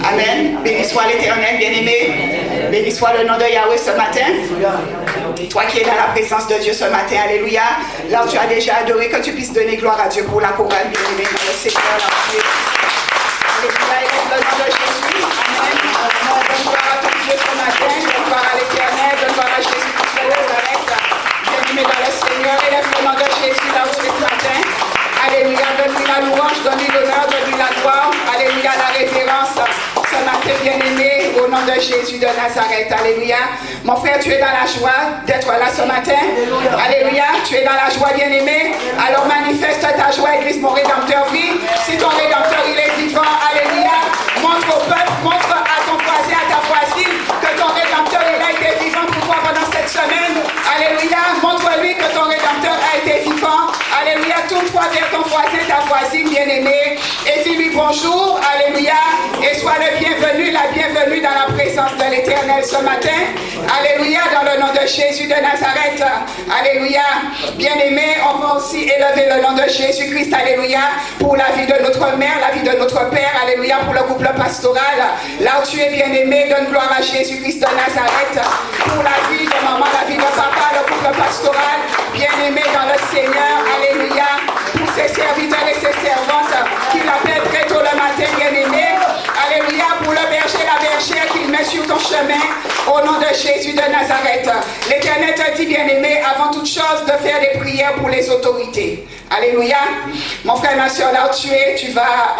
Amen. Béni soit l'Éternel, bien-aimé. Béni soit le nom de Yahweh ce matin. Toi qui es dans la présence de Dieu ce matin, alléluia. Là où tu as déjà adoré, que tu puisses donner gloire à Dieu pour la chorale, bien-aimé, dans le Seigneur. Alléluia, élève le nom de Jésus. Amen. Donne gloire à ton Dieu ce matin. Donne gloire à l'Éternel. Donne gloire à Jésus Christ de Nazareth. Bien-aimé dans le Seigneur, élève le nom de Jésus là où tu es ce matin. Alléluia, donne-lui la louange, donne-lui l'honneur, donne-lui la gloire. Alléluia, la révérence. Ce matin, bien-aimé, au nom de Jésus de Nazareth. Alléluia. Mon frère, tu es dans la joie d'être là ce matin. Alléluia. Tu es dans la joie, bien-aimé. Alors manifeste ta joie, Église, mon Rédempteur vit. Si ton Rédempteur, il est vivant, alléluia. Montre au peuple, montre à ton voisin, à ta voisine, que ton Rédempteur, il a été vivant pour toi pendant cette semaine. Alléluia. Montre-lui que ton Rédempteur a été vivant. Alléluia. Tourne-toi vers ton voisin, ta voisine, bien-aimé. Et dis-lui bonjour. Alléluia. Et sois le bienvenu, la bienvenue dans la présence de l'Éternel ce matin. Alléluia, dans le nom de Jésus de Nazareth. Alléluia. Bien-aimé, on va aussi élever le nom de Jésus-Christ. Alléluia. Pour la vie de notre mère, la vie de notre père. Alléluia. Pour le couple pastoral. Là où tu es bien-aimé, donne gloire à Jésus-Christ de Nazareth. Pour la vie de maman, la vie de papa, le couple pastoral. Bien-aimé dans le Seigneur. Alléluia. Pour ses serviteurs et ses servantes qui l'appellent très tôt le matin, bien-aimé. Alléluia, pour le berger, la bergère qu'il met sur ton chemin, au nom de Jésus de Nazareth. L'Éternel te dit, bien-aimé, avant toute chose, de faire des prières pour les autorités. Alléluia. Mon frère, ma soeur, là où tu es,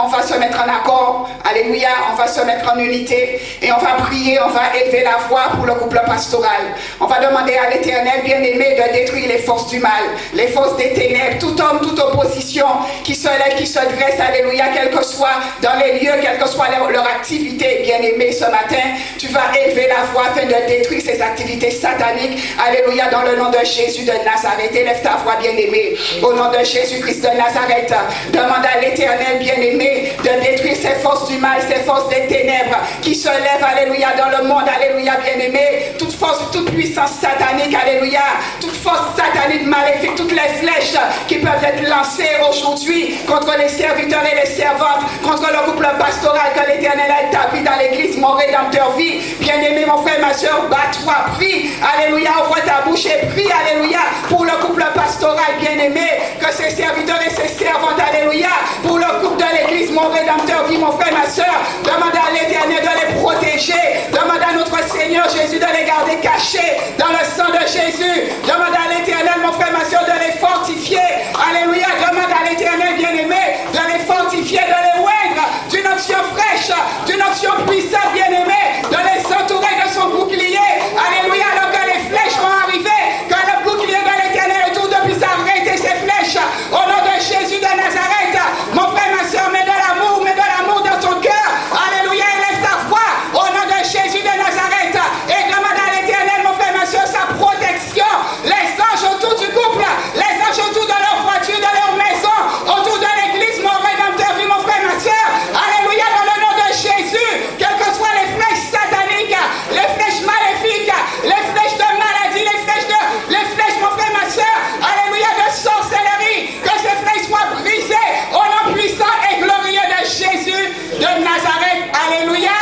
on va se mettre en accord. Alléluia, on va se mettre en unité et on va prier, on va élever la voix pour le couple pastoral. On va demander à l'Éternel, bien-aimé, de détruire les forces du mal, les forces des ténèbres, tout homme, toute opposition qui se lève, qui se dresse, alléluia, quel que soit dans les lieux, quelle que soit leur activité, bien-aimé, ce matin, tu vas élever la voix afin de détruire ces activités sataniques. Alléluia, dans le nom de Jésus de Nazareth. Élève ta voix, bien-aimé, au nom de Jésus-Christ de Nazareth. Demande à l'Éternel, bien-aimé, de détruire ces forces du mal, ces forces des ténèbres qui se lèvent, alléluia, dans le monde, alléluia, bien-aimé. Toute force, toute puissance satanique, alléluia, toute force satanique maléfique, toutes les flèches qui peuvent être lancées aujourd'hui contre les serviteurs et les servantes, contre le couple pastoral que l'Éternel a établi dans l'église, mon Rédempteur vit. Bien-aimé, mon frère, ma soeur, bats-toi, prie, alléluia, ouvre ta bouche et prie, alléluia, pour le couple pastoral, bien-aimé, que ses serviteurs et ses servantes, alléluia, pour le couple de l'église, mon Rédempteur vit, mon frère, ma soeur, demande à l'Éternel de les protéger, demande à notre Seigneur Jésus de les garder cachés dans le sang de Jésus, demande à l'Éternel, mon frère, ma soeur, de les fortifier, alléluia, demande à l'Éternel, bien-aimé, de les fortifier, de les oindre d'une option fraîche, d'une option puissante, bien-aimé, de les entourer de son bouclier, alléluia, alors que les flèches vont arriver, que le bouclier de l'Éternel autour de puisse arrêter ces flèches, au nom de Jésus de Nazareth. Mon frère, ma soeur, mets de l'amour dans ton cœur, alléluia, élève ta voix, au nom de Jésus de Nazareth, et demande à l'Éternel, mon frère, ma soeur, sa protection, les anges autour du couple, les anges autour de leur voiture, de leur maison, autour de l'église, mon Rédempteur vit, mon frère, ma soeur, alléluia, dans le nom de Jésus, quelles que soient les flèches sataniques, les flèches maléfiques, les flèches de maladie, les flèches, mon frère, ma soeur, alléluia, de sorcellerie, que ces flèches soient brisées au nom puissant et glorieux de Jésus de Nazareth, alléluia,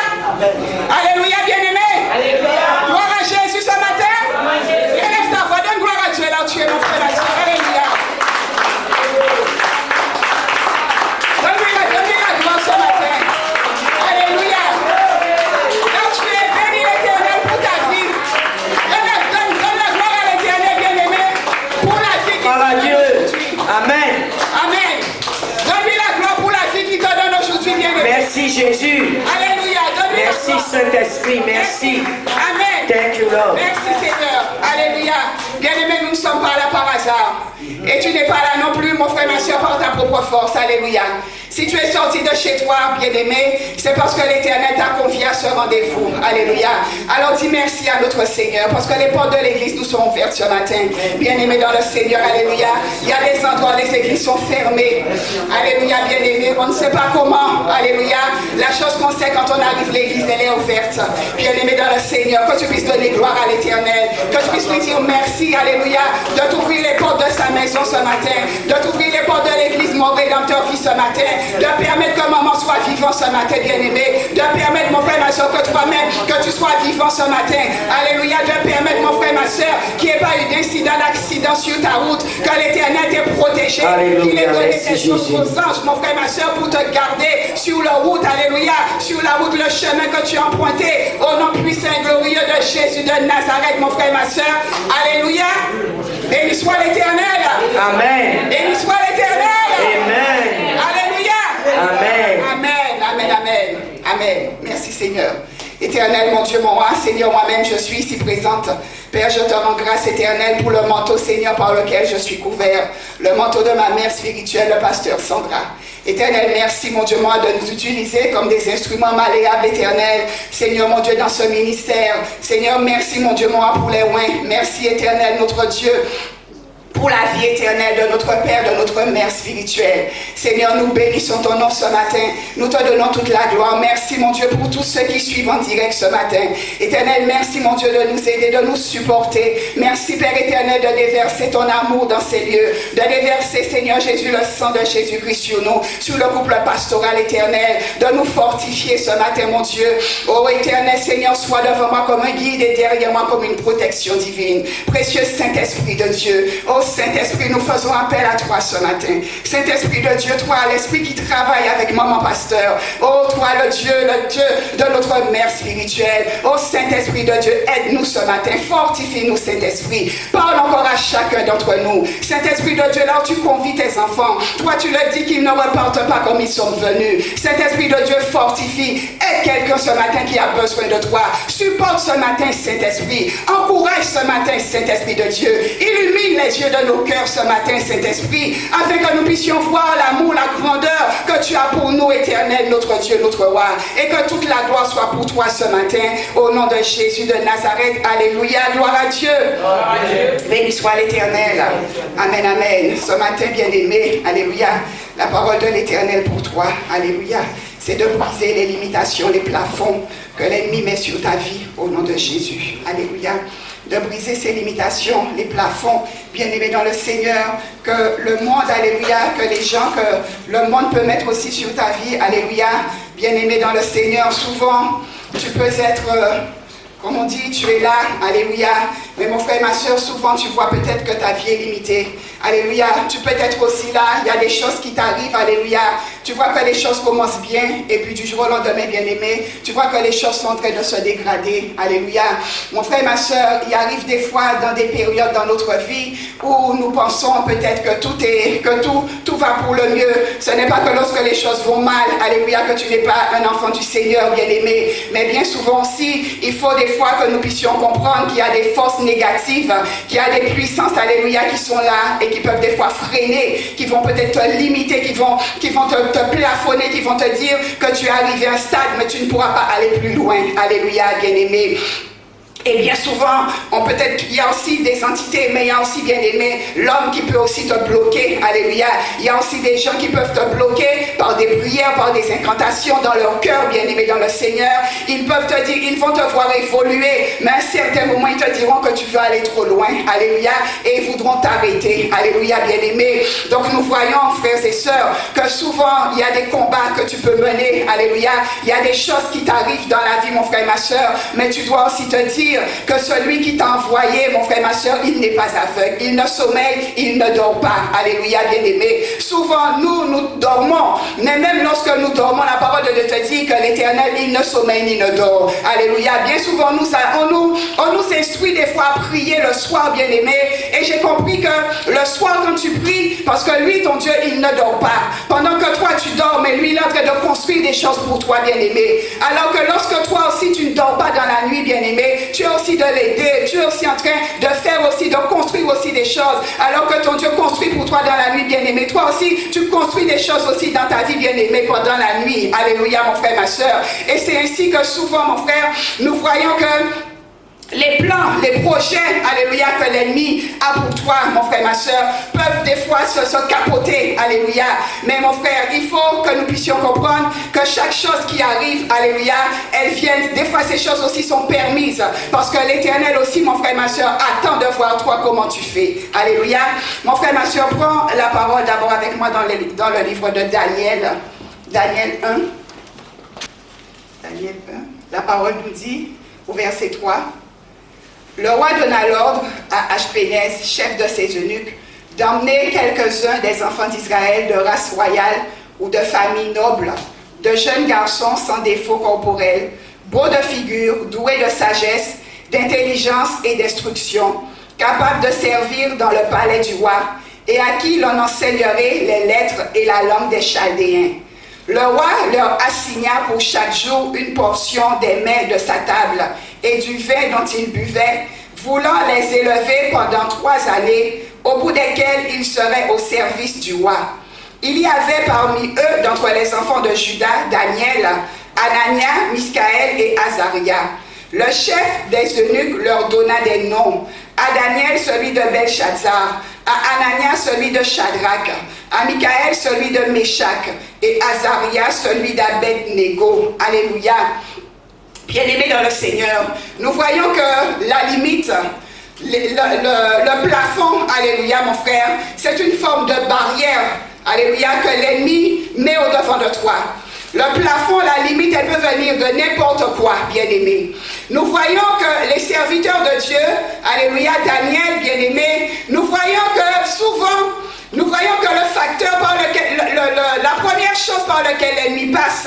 alléluia, bien-aimé, gloire à Jésus ce matin, élève ta voix, donne gloire à Dieu là où tu es, mon frère, ma soeur, alléluia. Donne-lui la gloire ce matin. Alléluia. Là où tu es, bénis l'Éternel pour ta vie. Donne la gloire à l'Éternel, bien-aimé, pour la vie qui te donne aujourd'hui. Amen. Amen. Donne-lui la gloire pour la vie qui te donne aujourd'hui, bien-aimé. Merci Jésus. Alléluia. Donne-lui la Merci gloire. Saint-Esprit. Merci. Amen. Thank you, Lord. Merci Seigneur. Alléluia. Bien-aimé, nous ne sommes pas là par hasard. Et tu n'es pas là non plus, mon frère, ma soeur, par ta propre force. Alléluia. Si tu es sorti de chez toi, bien-aimé, c'est parce que l'Éternel t'a confié à ce rendez-vous. Alléluia. Alors dis merci à notre Seigneur, parce que les portes de l'église nous seront ouvertes ce matin. Bien-aimé dans le Seigneur, alléluia. Il y a des endroits où les églises sont fermées. Alléluia, bien-aimé. On ne sait pas comment. Alléluia. La chose qu'on sait quand on arrive, l'église, elle est ouverte. Bien-aimé dans le Seigneur, que tu puisses donner gloire à l'Éternel. Que tu puisses lui dire merci, alléluia, de t'ouvrir les portes de sa maison ce matin. De t'ouvrir les portes de l'église, mon Rédempteur, fils, ce matin. de permettre que maman soit vivante ce matin, bien-aimé, de permettre, mon frère, ma soeur, que toi-même, que tu sois vivant ce matin. Alléluia, de permettre, mon frère, ma soeur, qu'il n'y ait pas eu d'incident, d'accident sur ta route, que l'Éternel t'ait protégé, qu'il ait donné des choses aux anges, mon frère, ma soeur, pour te garder sur la route, alléluia, sur la route, le chemin que tu as emprunté, au nom puissant et glorieux de Jésus de Nazareth, mon frère, ma soeur, alléluia, béni soit l'Éternel, Amen. béni soit l'Éternel, Amen. alléluia, Amen. amen, amen, amen, amen, merci Seigneur. Éternel, mon Dieu, mon roi, Seigneur, moi-même, je suis ici présente. Père, je te rends grâce, éternelle, pour le manteau, Seigneur, par lequel je suis couvert. Le manteau de ma mère spirituelle, le pasteur Sandra. Éternel, merci, mon Dieu, moi, de nous utiliser comme des instruments malléables, éternel. Seigneur, mon Dieu, dans ce ministère. Seigneur, merci, mon Dieu, moi, pour les oins. Merci, éternel, notre Dieu, pour la vie éternelle de notre Père, de notre Mère spirituelle. Seigneur, nous bénissons ton nom ce matin. Nous te donnons toute la gloire. Merci, mon Dieu, pour tous ceux qui suivent en direct ce matin. Éternel, merci, mon Dieu, de nous aider, de nous supporter. Merci, Père éternel, de déverser ton amour dans ces lieux. De déverser, Seigneur Jésus, le sang de Jésus-Christ sur nous, sur le couple pastoral éternel. De nous fortifier ce matin, mon Dieu. Oh, éternel, Seigneur, sois devant moi comme un guide et derrière moi comme une protection divine. Précieux Saint-Esprit de Dieu. Oh, Saint-Esprit, nous faisons appel à toi ce matin. Saint-Esprit de Dieu, toi, l'Esprit qui travaille avec maman pasteur. Oh, toi, le Dieu de notre mère spirituelle. Oh, Saint-Esprit de Dieu, aide-nous ce matin. Fortifie-nous, Saint-Esprit. Parle encore à chacun d'entre nous. Saint-Esprit de Dieu, là où tu convies tes enfants, toi, tu leur dis qu'ils ne repartent pas comme ils sont venus. Saint-Esprit de Dieu, fortifie. Aide quelqu'un ce matin qui a besoin de toi. Supporte ce matin, Saint-Esprit. Encourage ce matin, Saint-Esprit de Dieu. Illumine les yeux de nos cœurs ce matin, Saint-Esprit, afin que nous puissions voir l'amour, la grandeur que tu as pour nous, éternel, notre Dieu, notre roi, et que toute la gloire soit pour toi ce matin, au nom de Jésus de Nazareth. Alléluia, gloire à Dieu. Béni soit l'Éternel. Amen, amen. Ce matin, bien-aimé, alléluia, la parole de l'Éternel pour toi, alléluia, c'est de briser les limitations, les plafonds que l'ennemi met sur ta vie, au nom de Jésus. Alléluia. De briser ces limitations, les plafonds, bien-aimés dans le Seigneur, que le monde, alléluia, que les gens, que le monde peut mettre aussi sur ta vie, alléluia, bien-aimé dans le Seigneur. Souvent, tu peux être, comme on dit, tu es là, alléluia, mais mon frère, ma soeur, souvent tu vois peut-être que ta vie est limitée. Alléluia, tu peux être aussi là, il y a des choses qui t'arrivent, alléluia. Tu vois que les choses commencent bien, et puis du jour au lendemain, bien-aimé, tu vois que les choses sont en train de se dégrader, alléluia. Mon frère, ma soeur, il arrive des fois dans des périodes dans notre vie où nous pensons peut-être que tout va pour le mieux. Ce n'est pas que lorsque les choses vont mal, alléluia, que tu n'es pas un enfant du Seigneur, bien-aimé. Mais bien souvent aussi, il faut des fois que nous puissions comprendre qu'il y a des forces négatives, qu'il y a des puissances, alléluia, qui sont là et qui peuvent des fois freiner, qui vont peut-être te limiter, qui vont te plafonner, qui vont te dire que tu es arrivé à un stade, mais tu ne pourras pas aller plus loin. Alléluia, bien-aimé. Et bien souvent, il y a aussi des entités, mais il y a aussi, bien aimé, l'homme qui peut aussi te bloquer. Alléluia. Il y a aussi des gens qui peuvent te bloquer par des prières, par des incantations dans leur cœur, bien aimé dans le Seigneur. Ils peuvent te dire, ils vont te voir évoluer, mais à un certain moment, ils te diront que tu veux aller trop loin. Alléluia. Et ils voudront t'arrêter. Alléluia, bien aimé. Donc nous voyons, frères et sœurs, que souvent, il y a des combats que tu peux mener. Alléluia. Il y a des choses qui t'arrivent dans la vie, mon frère et ma soeur, mais tu dois aussi te dire que celui qui t'a envoyé, mon frère, ma soeur, il n'est pas aveugle, il ne sommeille, il ne dort pas. Alléluia, bien-aimé. Souvent, nous dormons, mais même lorsque nous dormons, la parole de Dieu te dit que l'Éternel, il ne sommeille ni ne dort. Alléluia. Bien souvent, on nous instruit des fois à prier le soir, bien-aimé, et j'ai compris que le soir, quand tu pries, parce que lui, ton Dieu, il ne dort pas. Pendant que toi, tu dors, mais lui, il est en train de construire des choses pour toi, bien-aimé. Alors que lorsque toi aussi, tu ne dors pas dans la nuit, bien-aimé, tu es aussi de l'aider, tu es aussi en train de faire aussi, de construire aussi des choses, alors que ton Dieu construit pour toi dans la nuit, bien-aimé. Toi aussi, tu construis des choses aussi dans ta vie, bien-aimé, pendant la nuit. Alléluia, mon frère, ma soeur. Et c'est ainsi que souvent, mon frère, nous voyons que les plans, les projets, alléluia, que l'ennemi a pour toi, mon frère, ma soeur, peuvent des fois se capoter, alléluia. Mais mon frère, il faut que nous puissions comprendre que chaque chose qui arrive, alléluia, elles viennent, des fois ces choses aussi sont permises, parce que l'Éternel aussi, mon frère, ma soeur, attend de voir toi comment tu fais, alléluia. Mon frère, ma soeur, prends la parole d'abord avec moi dans le livre de Daniel. Daniel 1. Daniel 1. La parole nous dit, au verset 3, « Le roi donna l'ordre à Ashpénès, chef de ses eunuques, d'emmener quelques-uns des enfants d'Israël de race royale ou de famille noble, de jeunes garçons sans défaut corporel, beaux de figure, doués de sagesse, d'intelligence et d'instruction, capables de servir dans le palais du roi, et à qui l'on enseignerait les lettres et la langue des Chaldéens. Le roi leur assigna pour chaque jour une portion des mets de sa table et du vin dont ils buvaient, voulant les élever pendant 3 années, au bout desquelles ils seraient au service du roi. Il y avait parmi eux, d'entre les enfants de Juda, Daniel, Anania, Miskaël et Azaria. Le chef des eunuques leur donna des noms. À Daniel, celui de Belshazzar, à Anania, celui de Shadrach, à Michaël, celui de Méshach, et Azaria, celui d'Abed-Nego. Alléluia. Bien-aimés dans le Seigneur, nous voyons que la limite, le plafond, alléluia mon frère, c'est une forme de barrière, alléluia, que l'ennemi met au-devant de toi. Le plafond, la limite, elle peut venir de n'importe quoi, bien-aimé. Nous voyons que les serviteurs de Dieu, alléluia, Daniel, bien-aimé, nous voyons que souvent, nous voyons que le facteur par lequel, la première chose par laquelle l'ennemi passe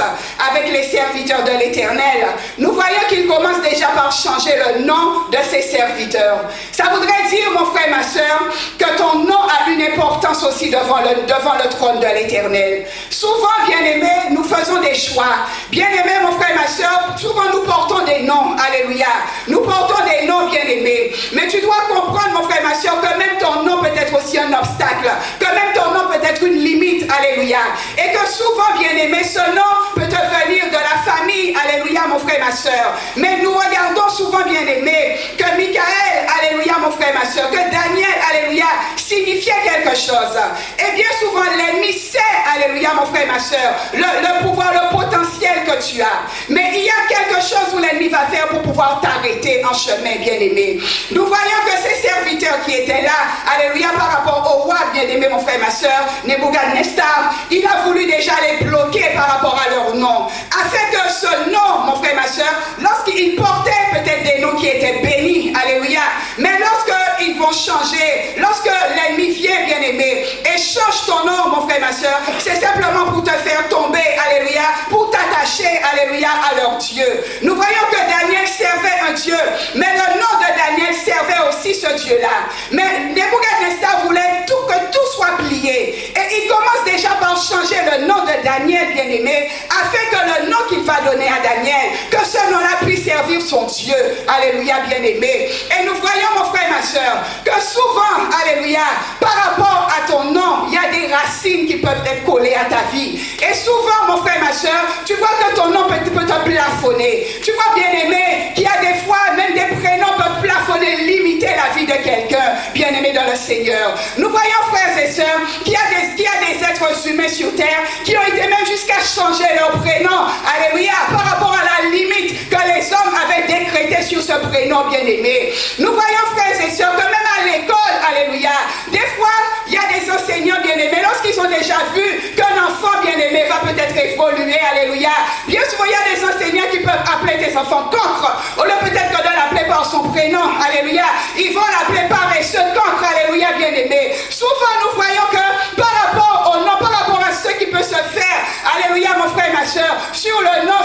avec les serviteurs de l'Éternel, nous voyons qu'il commence déjà par changer le nom de ses serviteurs. Ça voudrait dire, mon frère, ma soeur, que ton nom a une importance aussi devant le trône de l'Éternel. Souvent, bien-aimés, nous faisons des choix. Bien-aimés, mon frère, ma soeur, souvent nous portons des noms, alléluia. Nous portons des noms, bien-aimés. Mais tu dois comprendre, mon frère, ma soeur, que même ton nom peut être aussi un obstacle. Que même ton nom peut être une limite, alléluia. Et que souvent, bien-aimé, ce nom peut te venir de la famille, alléluia, mon frère, ma soeur. Mais nous regardons souvent, bien-aimé, que Michaël, alléluia, mon frère, ma soeur, que Daniel, alléluia, signifiait quelque chose. Et bien souvent, l'ennemi sait, alléluia, mon frère, ma soeur, le pouvoir, le potentiel que tu as. Mais il y a quelque chose où l'ennemi va faire pour pouvoir t'arrêter en chemin, bien-aimé. Nous voyons que ces serviteurs qui étaient là, alléluia, par rapport au roi, bien-aimé, mon frère, ma soeur, Nebuchadnezzar, il a voulu déjà les bloquer par rapport à leur nom. Afin que ce nom, mon frère, ma soeur, lorsqu'ils portaient peut-être des noms qui étaient bénis, alléluia, mais lorsqu'ils vont changer, lorsque l'ennemi vient, bien-aimé, et change ton nom, mon frère, ma soeur, c'est simplement pour te faire tomber, alléluia, pour t'attacher, alléluia, à leur Dieu. Nous voyons que Daniel servait un Dieu, mais le nom de Daniel servait aussi ce Dieu-là. Mais Nebuchadnezzar voulait que tout soit plié. Et il commence déjà par changer le nom de Daniel, bien-aimé, afin que le nom qu'il va donner à Daniel, que ce nom-là puisse servir son Dieu. Alléluia, bien-aimé. Et nous voyons, mon frère, ma soeur, que souvent, alléluia, par rapport à ton nom, il y a des racines qui peuvent être collées à ta vie. Et souvent, mon frère, ma soeur, tu vois que ton nom peut te plafonner. Tu vois, bien-aimé, qu'il y a des fois, même des prénoms peuvent plafonner, limiter la vie de quelqu'un, bien-aimé dans le Seigneur. Nous voyons, frères et sœurs, qu'il y a des êtres humains sur terre qui ont été même jusqu'à changer leur prénom, alléluia, par rapport à la limite que les hommes avaient décrétée sur ce prénom, bien-aimé. Nous voyons, frères et sœurs, que même à l'école, alléluia, des fois, il y a des enseignants bien-aimés, lorsqu'ils ont déjà vu qu'un enfant bien-aimé va peut-être évoluer, alléluia, bien souvent, il y a des enseignants qui peuvent appeler tes enfants cancre, au lieu peut-être que de l'appeler par son prénom, alléluia, ils vont l'appeler paresseux, cancre, alléluia, bien-aimé. Souvent, nous voyons que par rapport au nom, par rapport à ce qui peut se faire, alléluia, mon frère et ma soeur, sur le nom,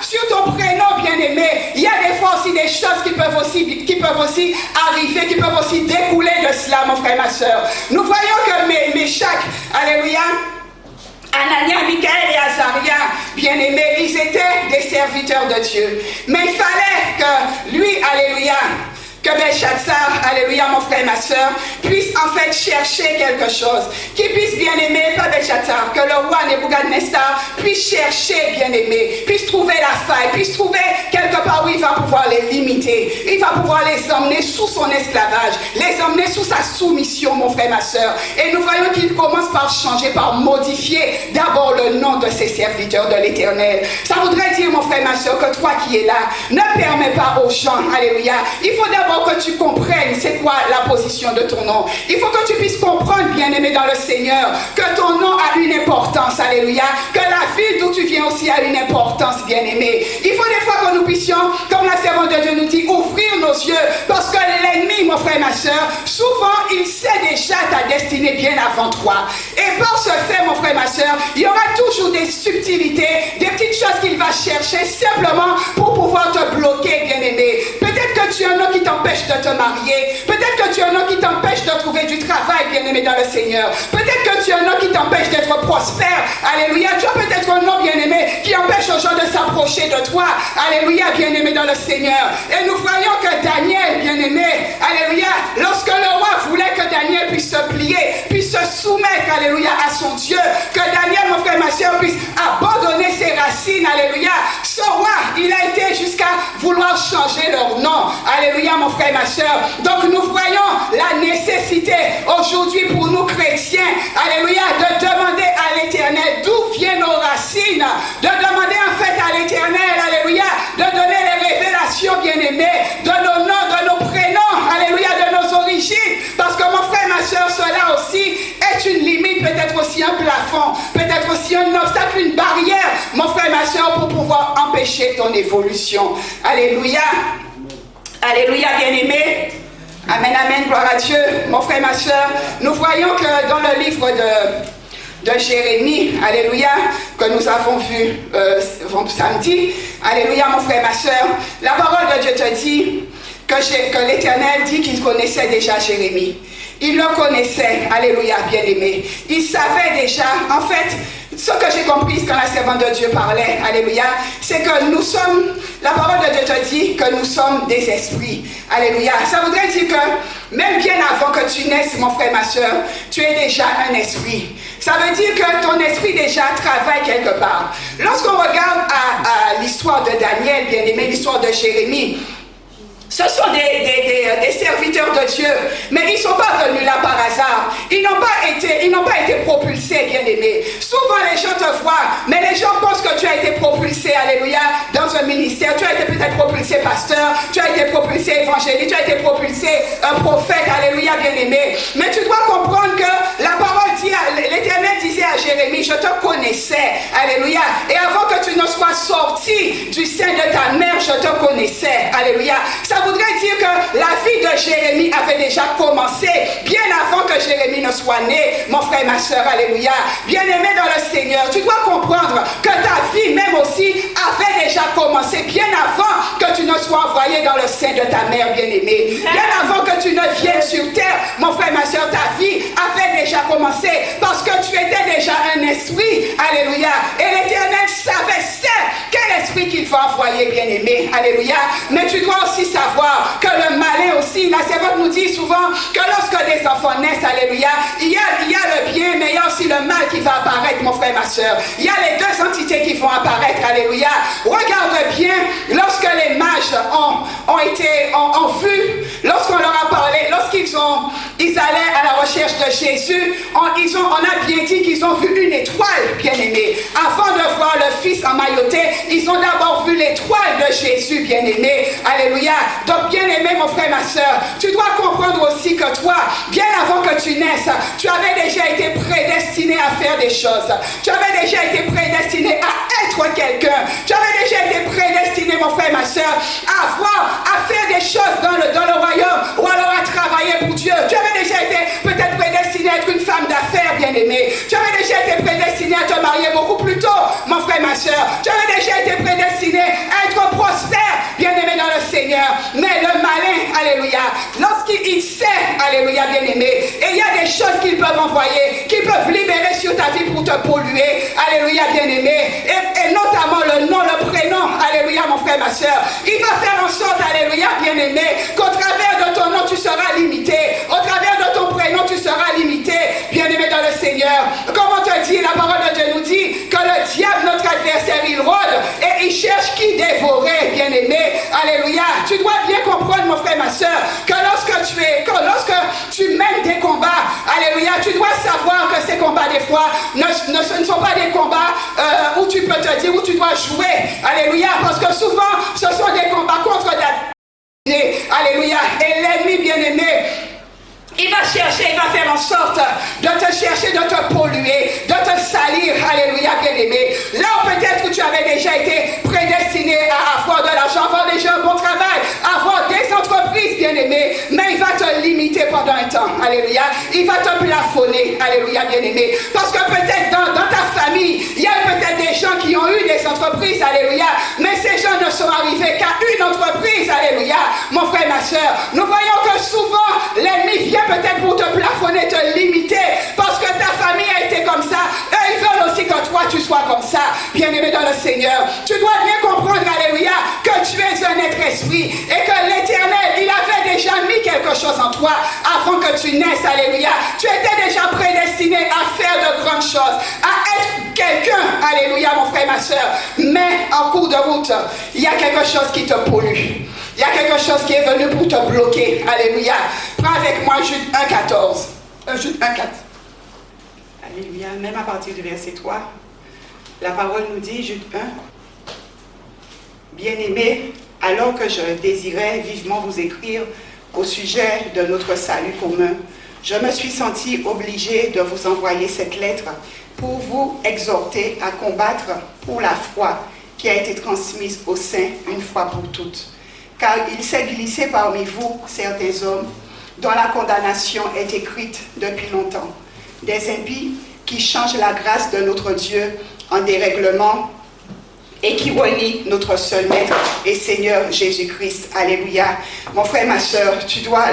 sur ton prénom, bien-aimé, il y a des fois aussi des choses qui peuvent aussi arriver, qui peuvent aussi découler de cela, mon frère et ma soeur. Nous voyons que Méshach, alléluia, Anania, Michaël et Azaria, bien-aimés, ils étaient des serviteurs de Dieu. Mais il fallait que lui, alléluia, que Belshazzar, alléluia, mon frère et ma soeur, puisse en fait chercher quelque chose. Qu'il puisse, bien-aimé, pas Belshazzar, que le roi Nebuchadnezzar puisse chercher, bien-aimé, puisse trouver la faille, puisse trouver quelque part par où il va pouvoir les limiter. Il va pouvoir les emmener sous son esclavage, les emmener sous sa soumission, mon frère, ma soeur. Et nous voyons qu'il commence par changer, par modifier d'abord le nom de ses serviteurs de l'Éternel. Ça voudrait dire, mon frère, ma soeur, que toi qui es là, ne permets pas aux gens, alléluia. Il faut d'abord que tu comprennes c'est quoi la position de ton nom. Il faut que tu puisses comprendre, bien-aimé dans le Seigneur, que ton nom a une importance, alléluia. Que la ville d'où tu viens aussi a une importance, bien-aimé. Il faut des fois que nous puissions, comme la servante de Dieu nous dit, ouvrir nos yeux, parce que l'ennemi, mon frère, ma soeur, souvent il sait déjà ta destinée bien avant toi. Et par ce fait, mon frère, ma soeur, il y aura toujours des subtilités, des petites choses qu'il va chercher simplement pour pouvoir te bloquer, bien-aimé. Peut-être que tu en as qui t'empêchent de te marier. Peut-être que tu en as qui t'empêchent de trouver du travail, bien-aimé dans le Seigneur. Peut-être que tu en as qui t'empêchent d'être prospère. Alléluia. Tu as peut-être un nom, bien-aimé, qui empêche aux gens de s'approcher de toi. Alléluia, bien-aimé dans le Seigneur. Et nous voyons que Daniel, bien-aimé, alléluia, lorsque le roi voulait que Daniel puisse se plier, puisse se soumettre, alléluia, à son Dieu, que Daniel, mon frère, ma soeur, puisse abandonner ses racines, alléluia. Ce roi, il a été jusqu'à vouloir changer leur nom. Alléluia, mon frère, ma soeur. Donc nous voyons la nécessité aujourd'hui pour nous chrétiens, alléluia, de demander à l'Éternel d'où viennent nos racines, de demander en fait à l'Éternel, alléluia, de donner les révélations, bien-aimées, de nos noms, de nos prénoms, alléluia, de nos origines, parce que mon frère, ma soeur, cela aussi est une limite, peut-être aussi un plafond, peut-être aussi un obstacle, une barrière, mon frère, ma soeur, pour pouvoir empêcher ton évolution. Alléluia. Alléluia, bien-aimé. Amen, amen, gloire à Dieu. Mon frère, ma soeur, nous voyons que dans le livre de Jérémie, alléluia, que nous avons vu samedi, alléluia, mon frère, ma soeur, la parole de Dieu te dit que l'Éternel dit qu'il connaissait déjà Jérémie. Il le connaissait, alléluia, bien-aimé. Il savait déjà, en fait, ce que j'ai compris quand la servante de Dieu parlait, alléluia, c'est que nous sommes, la parole de Dieu te dit que nous sommes des esprits, alléluia. Ça voudrait dire que même bien avant que tu naisses, mon frère, ma soeur, tu es déjà un esprit. Ça veut dire que ton esprit déjà travaille quelque part. Lorsqu'on regarde à l'histoire de Daniel, bien-aimé, l'histoire de Jérémie, ce sont des serviteurs de Dieu, mais ils ne sont pas venus là par hasard. Ils n'ont pas été propulsés, bien-aimés. Souvent les gens te voient, mais les gens pensent que tu as été propulsé, alléluia, dans un ministère. Tu as été peut-être propulsé pasteur, tu as été propulsé évangéliste, tu as été propulsé prophète, alléluia, bien-aimé. Mais tu dois comprendre que la parole dit, l'Éternel disait à Jérémie, je te connaissais, alléluia. Et avant que tu ne sois sorti du sein de ta mère, je te connaissais, alléluia. Ça voudrait dire que la vie de Jérémie avait déjà commencé bien avant que Jérémie ne soit né, mon frère, ma soeur, alléluia. Bien-aimé dans le Seigneur, tu dois comprendre que ta vie même aussi avait déjà commencé bien avant que tu ne sois envoyé dans le sein de ta mère, bien-aimée. Bien avant que tu ne viennes sur terre, mon frère, ma soeur, ta vie avait déjà commencé parce que tu étais déjà un esprit, alléluia. Et l'Éternel savait quel esprit qu'il faut envoyer, bien-aimé, alléluia. Mais tu dois aussi savoir que le malin aussi, la servante nous dit souvent que lorsque des enfants naissent, alléluia, il y a le bien, mais il y a aussi le mal qui va apparaître, mon frère, ma soeur. Il y a les deux entités qui vont apparaître, alléluia. Regarde bien, lorsque les mages ont vu, lorsqu'on leur a parlé, ils allaient à la recherche de Jésus, on a bien dit qu'ils ont vu une étoile, bien-aimée. Avant de voir le Fils emmailloté, ils ont d'abord vu l'étoile de Jésus, bien-aimé. Alléluia. Donc, bien-aimé, mon frère, ma soeur, tu dois comprendre aussi que toi, bien avant que tu naisses, tu avais déjà été prédestiné à faire des choses. Tu avais déjà été prédestiné à être quelqu'un. Tu avais déjà été prédestiné, mon frère, ma soeur, à faire des choses dans le royaume, ou alors à travailler pour Dieu. Tu avais déjà été peut-être prédestiné à être une femme d'affaires, bien-aimée. Tu avais déjà été prédestiné à te marier beaucoup plus tôt, mon frère, ma soeur. Tu avais déjà été prédestiné à être prospère, bien-aimé dans le Seigneur. Mais le malin, alléluia, lorsqu'il sait, alléluia, bien-aimé, et il y a des choses qu'ils peuvent envoyer, qu'ils peuvent libérer sur ta vie pour te polluer, alléluia, bien-aimé, et notamment le nom, le prénom, alléluia, mon frère, ma soeur. Il va faire en sorte, alléluia, bien-aimé, qu'au travers de ton nom, tu seras limité. Au travers de ton prénom, tu seras limité, bien-aimé dans le Seigneur. Comme on te dit, la parole de Dieu nous dit que le diable, notre adversaire, il rôde et il cherche qui dévorer, bien-aimé. Alléluia. Tu dois bien comprendre, mon frère, ma soeur, que lorsque tu mènes des combats, alléluia, tu dois savoir que ces combats, des fois, ce ne sont pas des combats où tu peux te dire, où tu dois jouer. Alléluia. Parce que souvent, ce sont des combats contre la... Alléluia. Et l'ennemi, bien-aimé, il va chercher, il va faire en sorte de te chercher, de te polluer, de te salir. Alléluia, bien-aimé. Là où peut-être tu avais déjà été prédestiné à avoir de l'argent, avoir déjà un bon travail, avoir des entreprises, bien-aimé, mais il va te limiter pendant un temps. Alléluia. Il va te plafonner. Alléluia, bien-aimé. Parce que peut-être dans ta famille, il y a peut-être des gens qui ont eu des entreprises. Alléluia. Mais ces gens ne sont arrivés qu'à une entreprise. Alléluia. Mon frère, ma soeur, nous voyons que souvent, l'ennemi vient peut-être pour te plafonner, te limiter, parce que ta famille a été comme ça. Eux, ils veulent aussi que toi, tu sois comme ça, bien-aimé dans le Seigneur. Tu dois bien comprendre, alléluia, que tu es un être esprit et que l'Éternel, il avait déjà mis quelque chose en toi avant que tu naisses, alléluia. Tu étais déjà prédestiné à faire de grandes choses, à être quelqu'un, alléluia, mon frère, ma soeur. Mais en cours de route, il y a quelque chose qui te pollue. Il y a quelque chose qui est venu pour te bloquer. Alléluia. Prends avec moi Jude 1,14. Jude 1,4. Alléluia. Même à partir du verset 3, la parole nous dit, Jude 1. Bien-aimés, alors que je désirais vivement vous écrire au sujet de notre salut commun, je me suis senti obligé de vous envoyer cette lettre pour vous exhorter à combattre pour la foi qui a été transmise aux saints une fois pour toutes. Car il s'est glissé parmi vous certains hommes dont la condamnation est écrite depuis longtemps. Des impies qui changent la grâce de notre Dieu en dérèglement et qui renient notre seul Maître et Seigneur Jésus-Christ. Alléluia. Mon frère, ma soeur,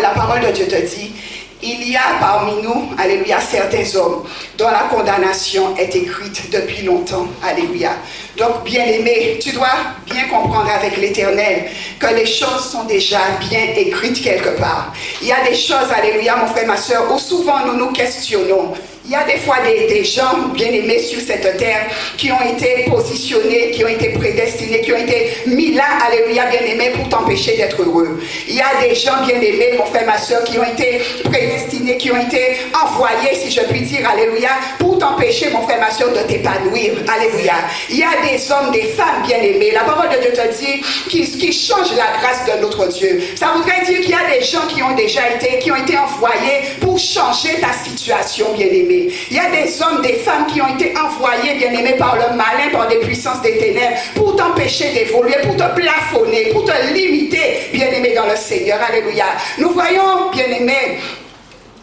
la parole de Dieu te dit, il y a parmi nous, alléluia, certains hommes dont la condamnation est écrite depuis longtemps. Alléluia. Donc, bien-aimé, tu dois bien comprendre avec l'Éternel que les choses sont déjà bien écrites quelque part. Il y a des choses, alléluia, mon frère, ma soeur, où souvent nous nous questionnons. Il y a des fois des gens bien-aimés sur cette terre qui ont été positionnés, qui ont été prédestinés, qui ont été mis là, alléluia, bien-aimés, pour t'empêcher d'être heureux. Il y a des gens bien-aimés, mon frère, ma soeur, qui ont été prédestinés, qui ont été envoyés, si je puis dire, alléluia, pour t'empêcher, mon frère, ma soeur, de t'épanouir. Alléluia. Il y a des hommes, des femmes bien-aimés. La parole de Dieu te dit qui changent la grâce de notre Dieu. Ça voudrait dire qu'il y a des gens qui ont été envoyés pour changer ta situation, bien-aimé. Il y a des hommes, des femmes qui ont été envoyés, bien-aimés, par le malin, par des puissances des ténèbres, pour t'empêcher d'évoluer, pour te plafonner, pour te limiter, bien-aimé, dans le Seigneur. Alléluia. Nous voyons, bien-aimés,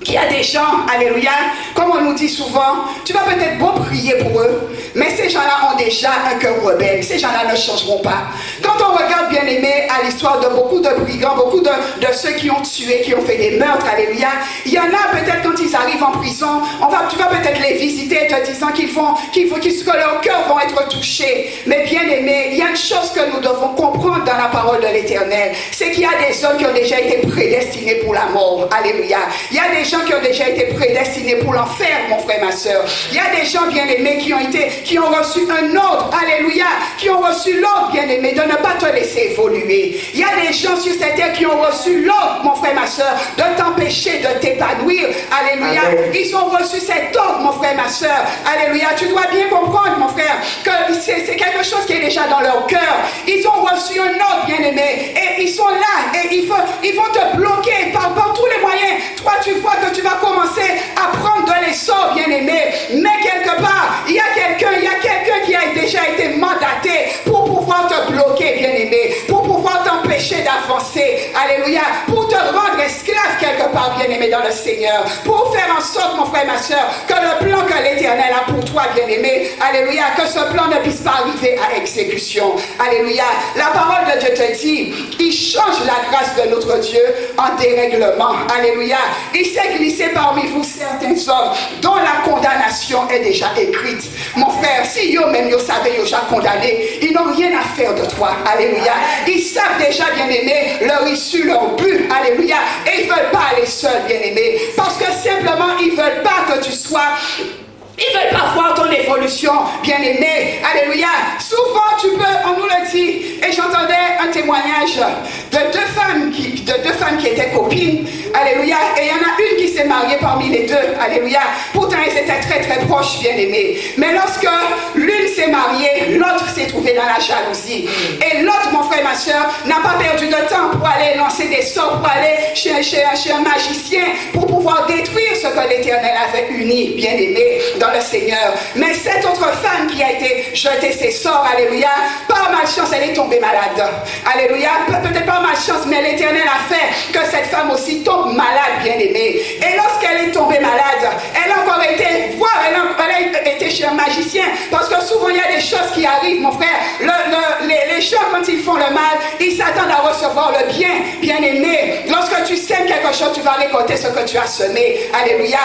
qu'il y a des gens, alléluia, comme on nous dit souvent, tu vas peut-être beau prier pour eux, mais ces gens-là ont déjà un cœur rebelle. Ces gens-là ne changeront pas. Quand on regarde, bien aimé, à l'histoire de beaucoup de brigands, beaucoup de ceux qui ont tué, qui ont fait des meurtres, alléluia, il y en a peut-être quand ils arrivent en prison, tu vas peut-être les visiter te disant que leurs cœurs vont être touchés. Mais bien aimé, il y a une chose que nous devons comprendre dans la parole de l'Éternel, c'est qu'il y a des hommes qui ont déjà été prédestinés pour la mort. Alléluia. Il y a des gens qui ont déjà été prédestinés pour l'enfer, mon frère, ma soeur. Il y a des gens bien-aimés qui ont reçu un ordre, alléluia, qui ont reçu l'ordre, bien-aimé, de ne pas te laisser évoluer. Il y a des gens sur cette terre qui ont reçu l'ordre, mon frère, ma soeur, de t'empêcher de t'épanouir, alléluia. Amen. Ils ont reçu cet ordre, mon frère, ma soeur, alléluia. Tu dois bien comprendre, mon frère, que c'est quelque chose qui est déjà dans leur cœur. Ils ont reçu un ordre, bien-aimé, et ils sont là, et ils vont te bloquer par tous les moyens. Toi, tu vois que tu vas commencer à prendre de l'essor, bien-aimé, mais quelque part, il y a quelqu'un qui a déjà été mandaté pour pouvoir te bloquer, bien-aimé, pour pouvoir t'empêcher d'avancer, alléluia, pour te rendre esclave quelque part, bien-aimé, dans le Seigneur, pour faire en sorte, mon frère, ma soeur, que le plan que l'Éternel a pour toi, bien-aimé, alléluia, que ce plan ne puisse pas arriver à exécution, alléluia. La parole de Dieu te dit, il change la grâce de notre Dieu en dérèglement, alléluia. Il s'est glissé parmi vous certains hommes dont la condamnation est déjà écrite. Mon frère, si yo même yo savent yo déjà condamné, ils n'ont rien à faire de toi. Alléluia. Ils savent déjà, bien-aimé, leur issue, leur but. Alléluia. Et ils ne veulent pas aller seuls, bien-aimé. Parce que simplement, ils ne veulent pas que tu sois Ils ne veulent pas voir ton évolution, bien-aimé. Alléluia. Souvent, on nous le dit, et j'entendais un témoignage de deux femmes qui étaient copines. Alléluia. Et il y en a une qui s'est mariée parmi les deux. Alléluia. Pourtant, elles étaient très, très proches, bien-aimés. Mais lorsque l'une s'est mariée, l'autre s'est trouvée dans la jalousie. Et l'autre, mon frère, ma soeur, n'a pas perdu de temps pour aller lancer des sorts, pour aller chez un magicien, pour pouvoir détruire ce que l'Éternel avait uni, bien-aimé, dans le Seigneur. Mais cette autre femme qui a été jetée ses sorts, alléluia, par malchance, elle est tombée malade. Alléluia, peut-être pas malchance, mais l'Éternel a fait que cette femme aussi tombe malade, bien-aimée. Et lorsqu'elle est tombée malade, elle a encore été voir, elle a été chez un magicien, parce que souvent il y a des choses qui arrivent, mon frère. Les gens, quand ils font le mal, ils s'attendent à recevoir le bien, bien-aimé. Lorsque tu sèmes quelque chose, tu vas récolter ce que tu as semé. Alléluia.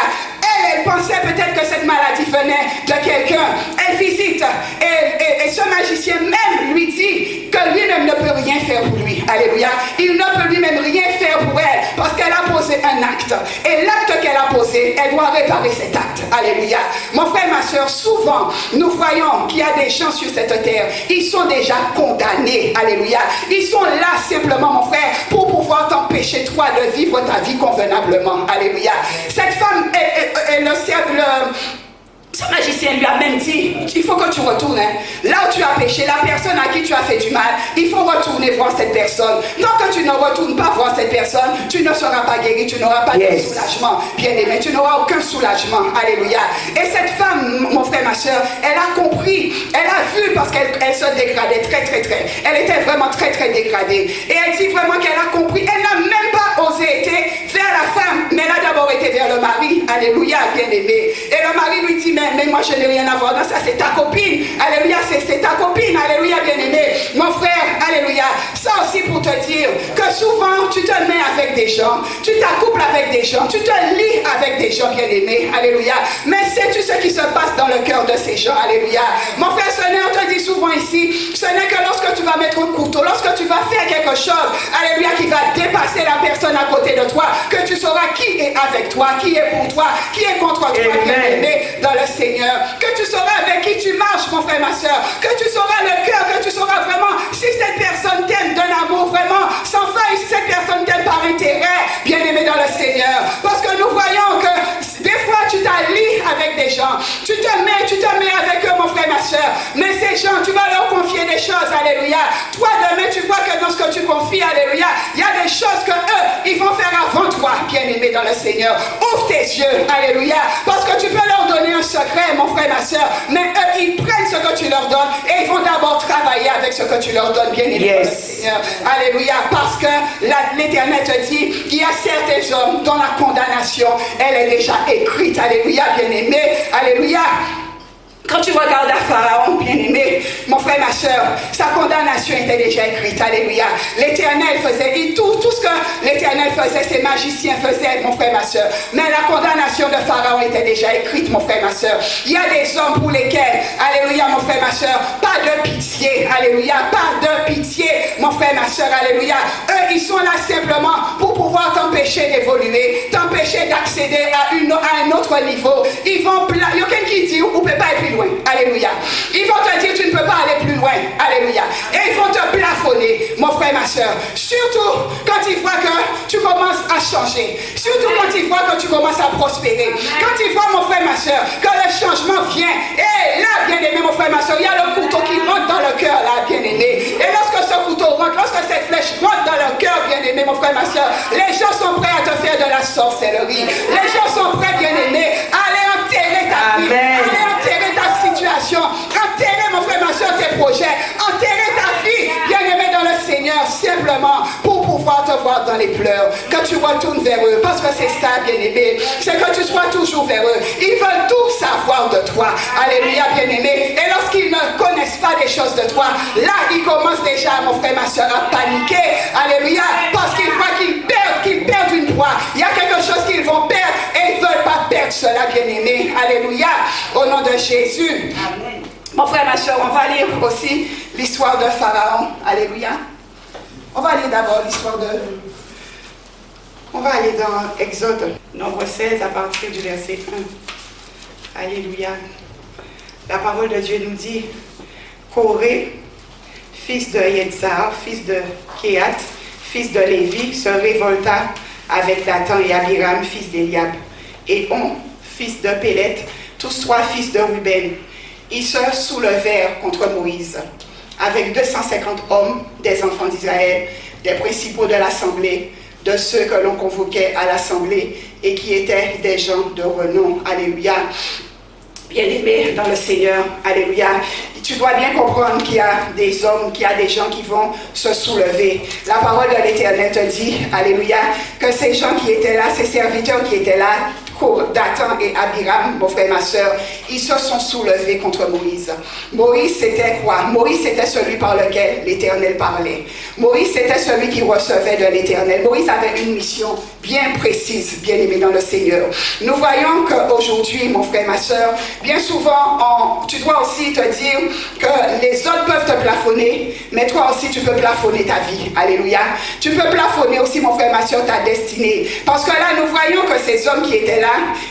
Elle pensait peut-être que cette maladie venait de quelqu'un. Elle visite et ce magicien même lui dit que lui-même ne peut rien faire pour lui. Alléluia. Il ne peut lui-même rien faire pour elle parce qu'elle a posé un acte. Et l'acte qu'elle a posé, elle doit réparer cet acte. Alléluia. Mon frère, ma soeur, souvent, nous voyons qu'il y a des gens sur cette terre. Ils sont déjà condamnés. Alléluia. Ils sont là simplement, mon frère, pour pouvoir t'empêcher, toi, de vivre ta vie convenablement. Alléluia. Cette femme ce magicien lui a même dit, il faut que tu retournes. Là où tu as péché, la personne à qui tu as fait du mal, il faut retourner voir cette personne. Tant que tu ne retournes pas voir cette personne, tu ne seras pas guéri, tu n'auras pas de soulagement. Bien aimé, tu n'auras aucun soulagement. Alléluia. Et cette femme, mon frère, ma soeur, elle a compris, elle a vu parce qu'elle se dégradait très, très, très. Elle était vraiment très, très dégradée. Et elle dit vraiment qu'elle a compris. Elle n'a même pas osé être vers la femme, mais elle a d'abord été vers le mari. Alléluia, bien aimé. Et le mari lui dit, mais moi je n'ai rien à voir dans ça, c'est ta copine. Alléluia, c'est ta copine. Alléluia, bien-aimé. Mon frère, alléluia. Ça aussi pour te dire que souvent tu te mets avec des gens, tu t'accouples avec des gens, tu te lis avec des gens, bien-aimés. Alléluia. Mais sais-tu ce qui se passe dans le cœur de ces gens? Alléluia. Mon frère, on te dit souvent ici, ce n'est que lorsque tu vas mettre un couteau, lorsque tu vas faire quelque chose, alléluia, qui va dépasser la personne à côté de toi, que tu sauras qui est avec toi, qui est pour toi, qui est contre toi, bien-aimé, dans le Seigneur. Que tu sauras avec qui tu marches, mon frère, ma soeur. Que tu sauras le cœur, que tu sauras vraiment si cette personne t'aime d'un amour vraiment sans faille, si cette personne t'aime par intérêt, bien-aimé dans le Seigneur. Parce que nous voyons que des fois tu t'allies avec des gens, tu te mets avec eux, mon frère, ma soeur. Mais ces gens, tu vas leur confier des choses, alléluia. Toi, demain, tu vois que dans ce que tu confies, alléluia, il y a des choses que eux, ils vont faire avant toi, bien-aimé dans le Seigneur. Ouvre tes yeux, alléluia. Parce que tu peux leur donner un secret, mon frère, ma soeur, mais eux, ils prennent ce que tu leur donnes et ils vont d'abord travailler avec ce que tu leur donnes, bien-aimé dans le Seigneur. Alléluia. Parce que l'Éternel te dit, il y a certains hommes dont la condamnation, elle est déjà écrite. Alléluia, bien-aimé. Alléluia. Quand tu regardes à Pharaon, bien-aimé, mon frère, ma soeur, sa condamnation était déjà écrite. Alléluia. L'Éternel faisait, tout ce que l'Éternel faisait, ses magiciens faisaient, mon frère, ma soeur. Mais la condamnation de Pharaon était déjà écrite, mon frère, ma soeur. Il y a des hommes pour lesquels, alléluia, mon frère, ma soeur, pas de pitié. Alléluia, pas de pitié, mon frère, ma soeur. Alléluia. Eux, ils sont là simplement pour pouvoir t'empêcher d'évoluer, t'empêcher d'accéder à un autre niveau. Ils vont, il y a quelqu'un qui dit, on ne peut pas être plus loin. Alléluia. Ils vont te dire, tu ne peux pas aller plus loin. Alléluia. Et ils vont te plafonner, mon frère, ma soeur. Surtout quand ils voient que tu commences à changer. Surtout quand ils voient que tu commences à prospérer. Quand ils voient, mon frère, ma soeur, que le changement vient. Et là, bien-aimé, mon frère, ma soeur, il y a le couteau qui rentre dans le cœur, là, bien-aimé. Et lorsque ce couteau rentre, lorsque cette flèche rentre dans le cœur, bien-aimé, mon frère, ma soeur, les gens sont prêts à te faire de la sorcellerie. Les gens sont prêts, bien-aimé, à aller enterrer ta vie. Aller enterrer ta situation, enterrer, mon frère, ma soeur, tes projets, enterrer ta vie, bien-aimé dans le Seigneur, simplement pour pouvoir te voir dans les pleurs, que tu retournes vers eux, parce que c'est ça, bien-aimé, c'est que tu sois toujours vers eux. Ils veulent tout savoir de toi. Alléluia, bien-aimé. Et lorsqu'ils ne connaissent pas des choses de toi, là, ils commencent déjà, mon frère, ma soeur, à paniquer. Alléluia, parce qu'ils voient qu'ils perdent une proie. Il y a quelque chose qu'ils vont perdre et ils ne veulent pas perdre cela, bien-aimé. Alléluia, au nom de Jésus. Amen. Mon frère, ma soeur, on va lire aussi l'histoire de Pharaon. Alléluia. On va lire d'abord l'histoire de... On va aller dans Exode, nombre 16, à partir du verset 1. Alléluia. La parole de Dieu nous dit, Corée, fils de Yetzar, fils de Kéat, fils de Lévi, se révolta avec Dathan et Abiram, fils d'Eliab, et On, fils de Pélet, tous trois fils de Ruben. Ils se soulevèrent contre Moïse, avec 250 hommes, des enfants d'Israël, des principaux de l'assemblée, de ceux que l'on convoquait à l'assemblée, et qui étaient des gens de renom. Alléluia. Bien-aimés dans le Seigneur, alléluia. Tu dois bien comprendre qu'il y a des hommes, qu'il y a des gens qui vont se soulever. La parole de l'Éternel te dit, alléluia, que ces gens qui étaient là, ces serviteurs qui étaient là, Dathan et Abiram, mon frère, ma soeur, ils se sont soulevés contre Moïse. Moïse, c'était quoi? Moïse, c'était celui par lequel l'Éternel parlait. Moïse, c'était celui qui recevait de l'Éternel. Moïse avait une mission bien précise, bien aimé dans le Seigneur. Nous voyons qu'aujourd'hui, mon frère, ma soeur, bien souvent, tu dois aussi te dire que les autres peuvent te plafonner, mais toi aussi, tu peux plafonner ta vie. Alléluia. Tu peux plafonner aussi, mon frère, ma soeur, ta destinée. Parce que là, nous voyons que ces hommes qui étaient là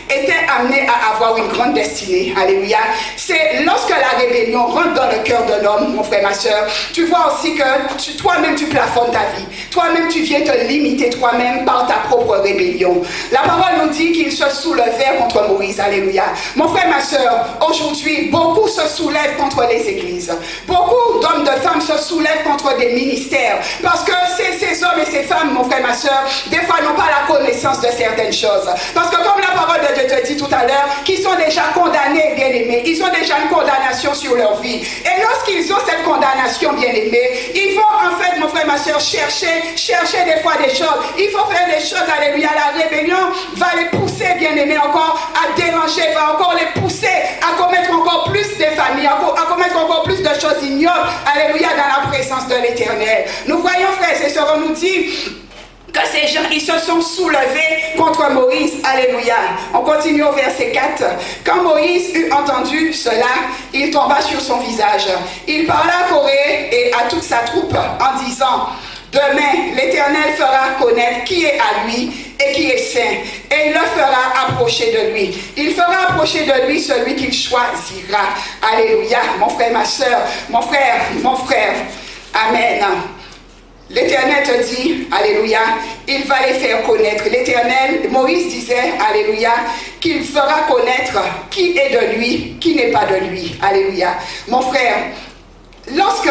étaient amenés à avoir une grande destinée. Alléluia. C'est lorsque la rébellion rentre dans le cœur de l'homme, mon frère, ma soeur, tu vois aussi que toi-même, tu plafonnes ta vie. Toi-même, tu viens te limiter toi-même par ta propre rébellion. La parole nous dit qu'ils se soulevèrent contre Moïse. Alléluia. Mon frère, ma soeur, aujourd'hui, beaucoup se soulèvent contre les églises. Beaucoup d'hommes, de femmes se soulèvent contre des ministères. Parce que ces hommes et ces femmes, mon frère, ma soeur, des fois n'ont pas la connaissance de certaines choses. Parce que comme la parole de Dieu te dit tout à l'heure, qu'ils sont déjà condamnés, bien-aimés. Ils ont déjà une condamnation sur leur vie. Et lorsqu'ils ont cette condamnation, bien-aimés, ils vont en fait, mon frère, ma soeur, chercher des fois des choses. Il faut faire des choses, alléluia. La rébellion va les pousser, bien-aimés, encore à déranger, va encore les pousser à commettre encore plus de familles, à commettre encore plus de choses ignobles, alléluia, dans la présence de l'Éternel. Nous voyons, frères et sœurs, on nous dit que ces gens, ils se sont soulevés contre Moïse. Alléluia. On continue au verset 4. Quand Moïse eut entendu cela, il tomba sur son visage. Il parla à Corée et à toute sa troupe en disant, demain, l'Éternel fera connaître qui est à lui et qui est saint, et il le fera approcher de lui. Il fera approcher de lui celui qu'il choisira. Alléluia. Mon frère, ma soeur, mon frère. Amen. L'Éternel te dit, alléluia, il va les faire connaître. L'Éternel, Moïse disait, alléluia, qu'il fera connaître qui est de lui, qui n'est pas de lui. Alléluia. Mon frère, lorsque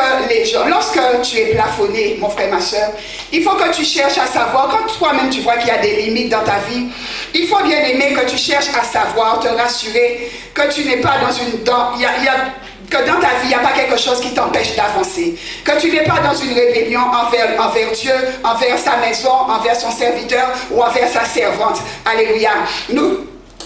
tu es plafonné, mon frère, ma soeur, il faut que tu cherches à savoir, quand toi-même tu vois qu'il y a des limites dans ta vie, il faut bien aimer que tu cherches à savoir, te rassurer que tu n'es pas dans que dans ta vie, il n'y a pas quelque chose qui t'empêche d'avancer. Que tu n'es pas dans une rébellion envers Dieu, envers sa maison, envers son serviteur ou envers sa servante. Alléluia.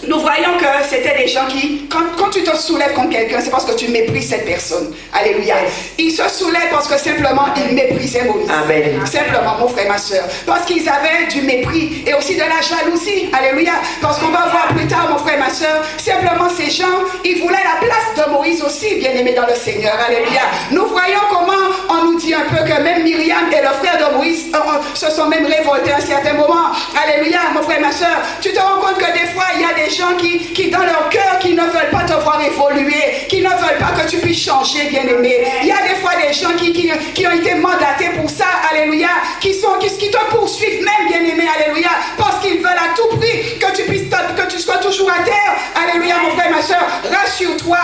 Nous voyons que c'était des gens qui, quand tu te soulèves contre quelqu'un, c'est parce que tu méprises cette personne. Alléluia. Ils se soulèvent parce que simplement, ils méprisaient Moïse. Amen. Simplement, mon frère, ma soeur. Parce qu'ils avaient du mépris et aussi de la jalousie. Alléluia. Parce qu'on va voir plus tard, mon frère, ma soeur, simplement ces gens, ils voulaient la place de Moïse aussi, bien aimé dans le Seigneur. Alléluia. Nous voyons comment on nous dit un peu que même Myriam et le frère de Moïse se sont même révoltés à un certain moment. Alléluia, mon frère, ma soeur. Tu te rends compte que des fois, il y a des gens qui dans leur cœur, qui ne veulent pas te voir évoluer, qui ne veulent pas que tu puisses changer, bien-aimé. Il y a des fois des gens qui ont été mandatés pour ça, alléluia, qui te poursuivent même, bien-aimé, alléluia, parce qu'ils veulent à tout prix que tu sois toujours à terre. Alléluia, mon frère, ma soeur, rassure-toi.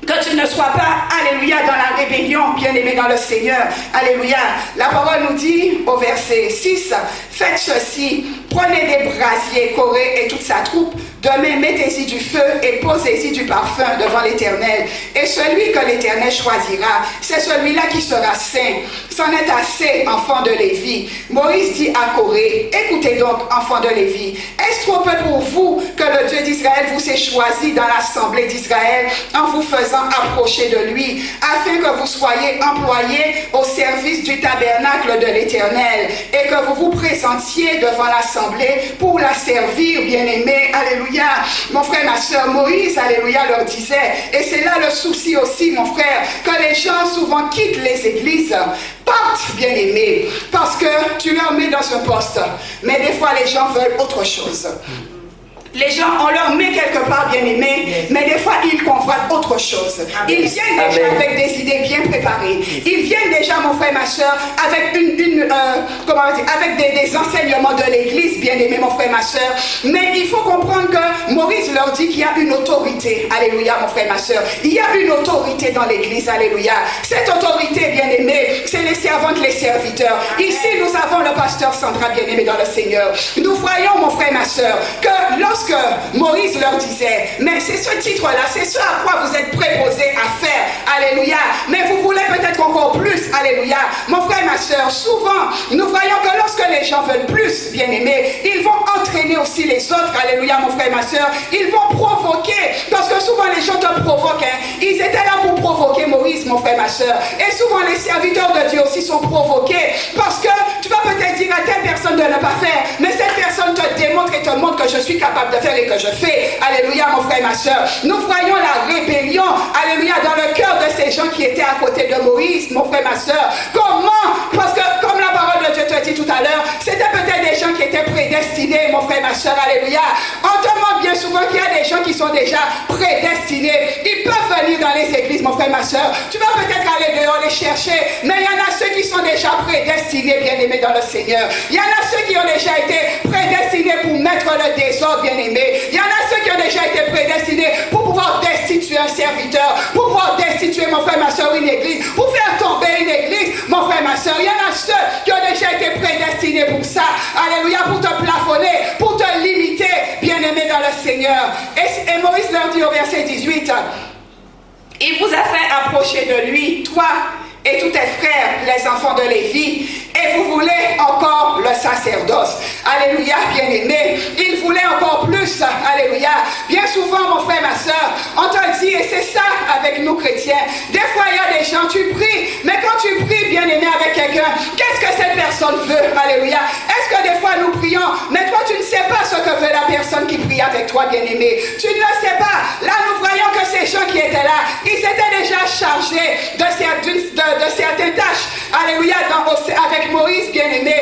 Que tu ne sois pas, alléluia, dans la rébellion, bien-aimé dans le Seigneur. Alléluia. La parole nous dit au verset 6, faites ceci, prenez des brasiers, Corée et toute sa troupe, demain mettez-y du feu et posez-y du parfum devant l'Éternel. Et celui que l'Éternel choisira, c'est celui-là qui sera saint. C'en est assez, enfants de Lévi. Moïse dit à Corée, écoutez donc, enfants de Lévi, est-ce trop peu pour vous que le Dieu d'Israël vous ait choisi dans l'assemblée d'Israël en vous faisant approcher de lui, afin que vous soyez employés au service du tabernacle de l'Éternel et que vous vous présentiez devant l'assemblée pour la servir, bien-aimés. Alléluia. Mon frère, ma soeur, Moïse, alléluia, leur disait, et c'est là le souci aussi, mon frère, que les gens souvent quittent les églises, partent, bien-aimés, parce que tu leur mets dans un poste, mais des fois les gens veulent autre chose. Les gens, on leur met quelque part, bien aimé, mais des fois, ils convoitent autre chose. Ils viennent déjà avec des idées bien préparées. Ils viennent déjà, mon frère, ma soeur, avec avec des enseignements de l'église, bien aimé, mon frère, ma soeur. Mais il faut comprendre que Maurice leur dit qu'il y a une autorité. Alléluia, mon frère, ma soeur. Il y a une autorité dans l'église, alléluia. Cette autorité, bien aimé, c'est les servantes, les serviteurs. Ici, nous avons le pasteur Sandra, bien aimé dans le Seigneur. Nous voyons, mon frère, ma soeur, que lorsque Maurice leur disait, mais c'est ce titre-là, c'est ce à quoi vous êtes préposés à faire, alléluia, mais vous voulez peut-être encore plus, alléluia, mon frère, ma soeur, souvent, nous voyons que lorsque les gens veulent plus, bien aimés, ils vont entraîner aussi les autres, alléluia, mon frère, ma soeur, ils vont provoquer, parce que souvent les gens te provoquent, hein. Ils étaient là pour provoquer Maurice, mon frère, ma soeur, et souvent les serviteurs de Dieu aussi sont provoqués, parce que tu vas peut-être dire à telle personne de ne pas faire, mais cette personne te démontre et te montre que je suis capable de faire et que je fais. Alléluia, mon frère, ma soeur. Nous voyons la rébellion, alléluia, dans le cœur de ces gens qui étaient à côté de Moïse, mon frère, ma soeur. Comment? Parce que, comme la parole de Dieu te dit tout à l'heure, c'était peut-être des gens qui étaient prédestinés, mon frère, ma soeur, alléluia. On te montre bien souvent qu'il y a des gens qui sont déjà prédestinés. Ils peuvent venir dans les églises, mon frère, ma soeur. Tu vas peut-être aller dehors les chercher, mais il y en a ceux qui sont déjà prédestinés, bien aimés dans le Seigneur. Il y en a ceux qui ont déjà été prédestinés pour mettre le désordre, bien aimé. Il y en a ceux qui ont déjà été prédestinés pour pouvoir destituer un serviteur, pour pouvoir destituer, mon frère, ma soeur, une église, pour faire tomber une église, mon frère, ma soeur. Il y en a ceux qui ont déjà été prédestinés pour ça. Alléluia, pour te plafonner, pour te limiter, bien aimé dans le Seigneur. Et Moïse leur dit au verset 18, il vous a fait approcher de lui, toi et tous tes frères, les enfants de Lévi, et vous voulez encore le sacerdoce. Alléluia, bien-aimé. Il voulait encore plus. Alléluia. Bien souvent, mon frère, ma soeur, on te dit, et c'est ça avec nous chrétiens. Des fois, il y a des gens, tu pries, mais quand tu pries, bien-aimé, avec quelqu'un, qu'est-ce que cette personne veut? Alléluia. Est-ce que des fois, nous prions, mais toi, tu ne sais pas ce que veut la personne qui prie avec toi, bien-aimé. Tu ne le sais pas. Là, nous voyons que ces gens qui étaient là, ils étaient déjà chargés de certaines tâches. Alléluia, avec Moïse, bien-aimé.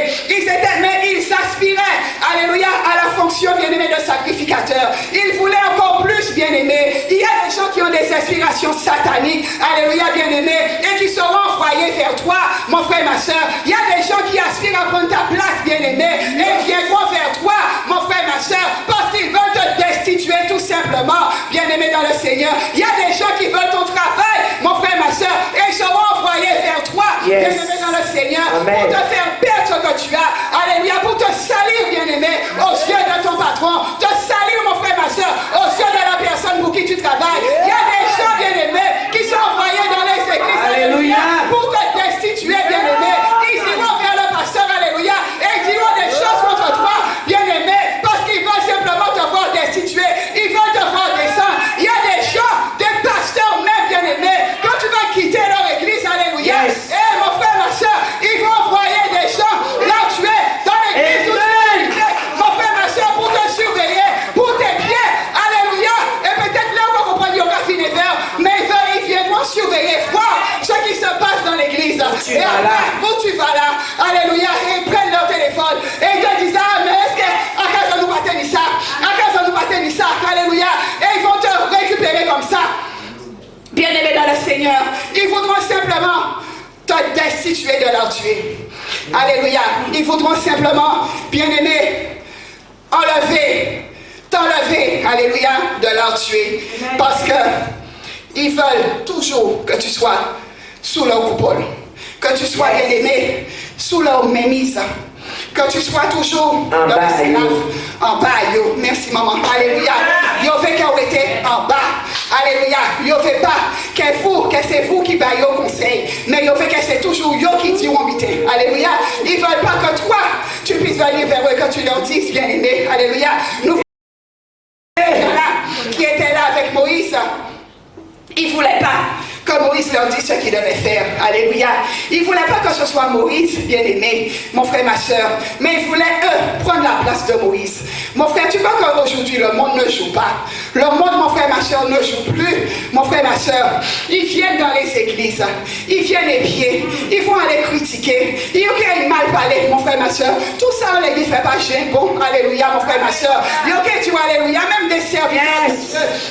Mais ils aspiraient, alléluia, à la fonction, bien-aimé, de sacrificateur. Ils voulaient encore plus, bien-aimé. Il y a des gens qui ont des aspirations sataniques, alléluia, bien-aimé, et qui seront envoyés vers toi, mon frère, ma soeur. Il y a des gens qui aspirent à prendre ta place, bien-aimé, et viendront vers toi, mon frère, ma soeur, parce qu'ils veulent te destituer tout simplement, bien-aimé dans le Seigneur. Il y a des gens qui veulent ton travail, mon frère, ma soeur, et ils seront envoyés vers toi, bien-aimé dans le Seigneur, Amen. pour te faire perdre ce que tu as, alléluia, pour te salir, bien-aimé, aux yeux de ton patron, te salir, mon frère, ma soeur, aux yeux de la personne pour qui tu travailles. Il y a des gens, bien-aimés, qui sont envoyés dans les églises, alléluia, pour te destituer, bien-aimé. Ils iront vers le pasteur, alléluia, et ils diront des choses contre toi, bien-aimé, parce qu'ils veulent simplement te voir destituer, ils veulent te voir descendre. Il y a des gens, des pasteurs même, bien-aimés, quand tu vas quitter leur église, alléluia, et mon frère, ma soeur, ils vont envoyer des gens là où tu es, dans l'église où tu es, mon frère, ma soeur, pour te surveiller, pour tes pieds, alléluia, et peut-être là on va comprendre biographie des vers, mais ils viendront surveiller, voir ce qui se passe dans l'église, et après, où tu vas là, alléluia, et ils prennent leur téléphone, et ils te disent, ah, mais est-ce que, à cause de nous batter ni ça, à cause de nous batter ni ça, alléluia, et ils vont te récupérer comme ça, bien-aimé dans le Seigneur, ils voudront simplement te destituer de leur tuer. Alléluia. Ils voudront simplement, bien-aimé, t'enlever, alléluia, de leur tuer. Parce que ils veulent toujours que tu sois sous leur coupole. Que tu sois, bien-aimé, sous leur mémise. Que tu sois toujours leur esclave. En bas, yo. Merci, maman. Alléluia. Yo veut qu'on était en bas. Alléluia. Yo veut pas que c'est vous qui baillez au conseil. Mais yo veut que c'est toujours yo qui dit où habiter. Alléluia. Ils veulent pas que toi, tu puisses venir vers eux, que tu leur dises, bien-aimé. Alléluia. Nous qui étaient là avec Moïse, ils ne voulaient pas que Moïse leur dise ce qu'il devait faire. Alléluia. Ils ne voulaient pas que ce soit Moïse, bien-aimé, mon frère, ma soeur, mais ils voulaient, eux, prendre la place de Moïse. Mon frère, tu vois qu'aujourd'hui, le monde ne joue pas. Le monde, mon frère, ma soeur, ne joue plus. Mon frère, ma soeur, ils viennent dans les églises, ils viennent épier, ils vont aller critiquer. Ils ont mal par parler, mon frère, ma soeur. Tout ça, l'église fait pas gêne. Bon, alléluia, mon frère, ma soeur. Yo que tu alléluia, même des serviteurs.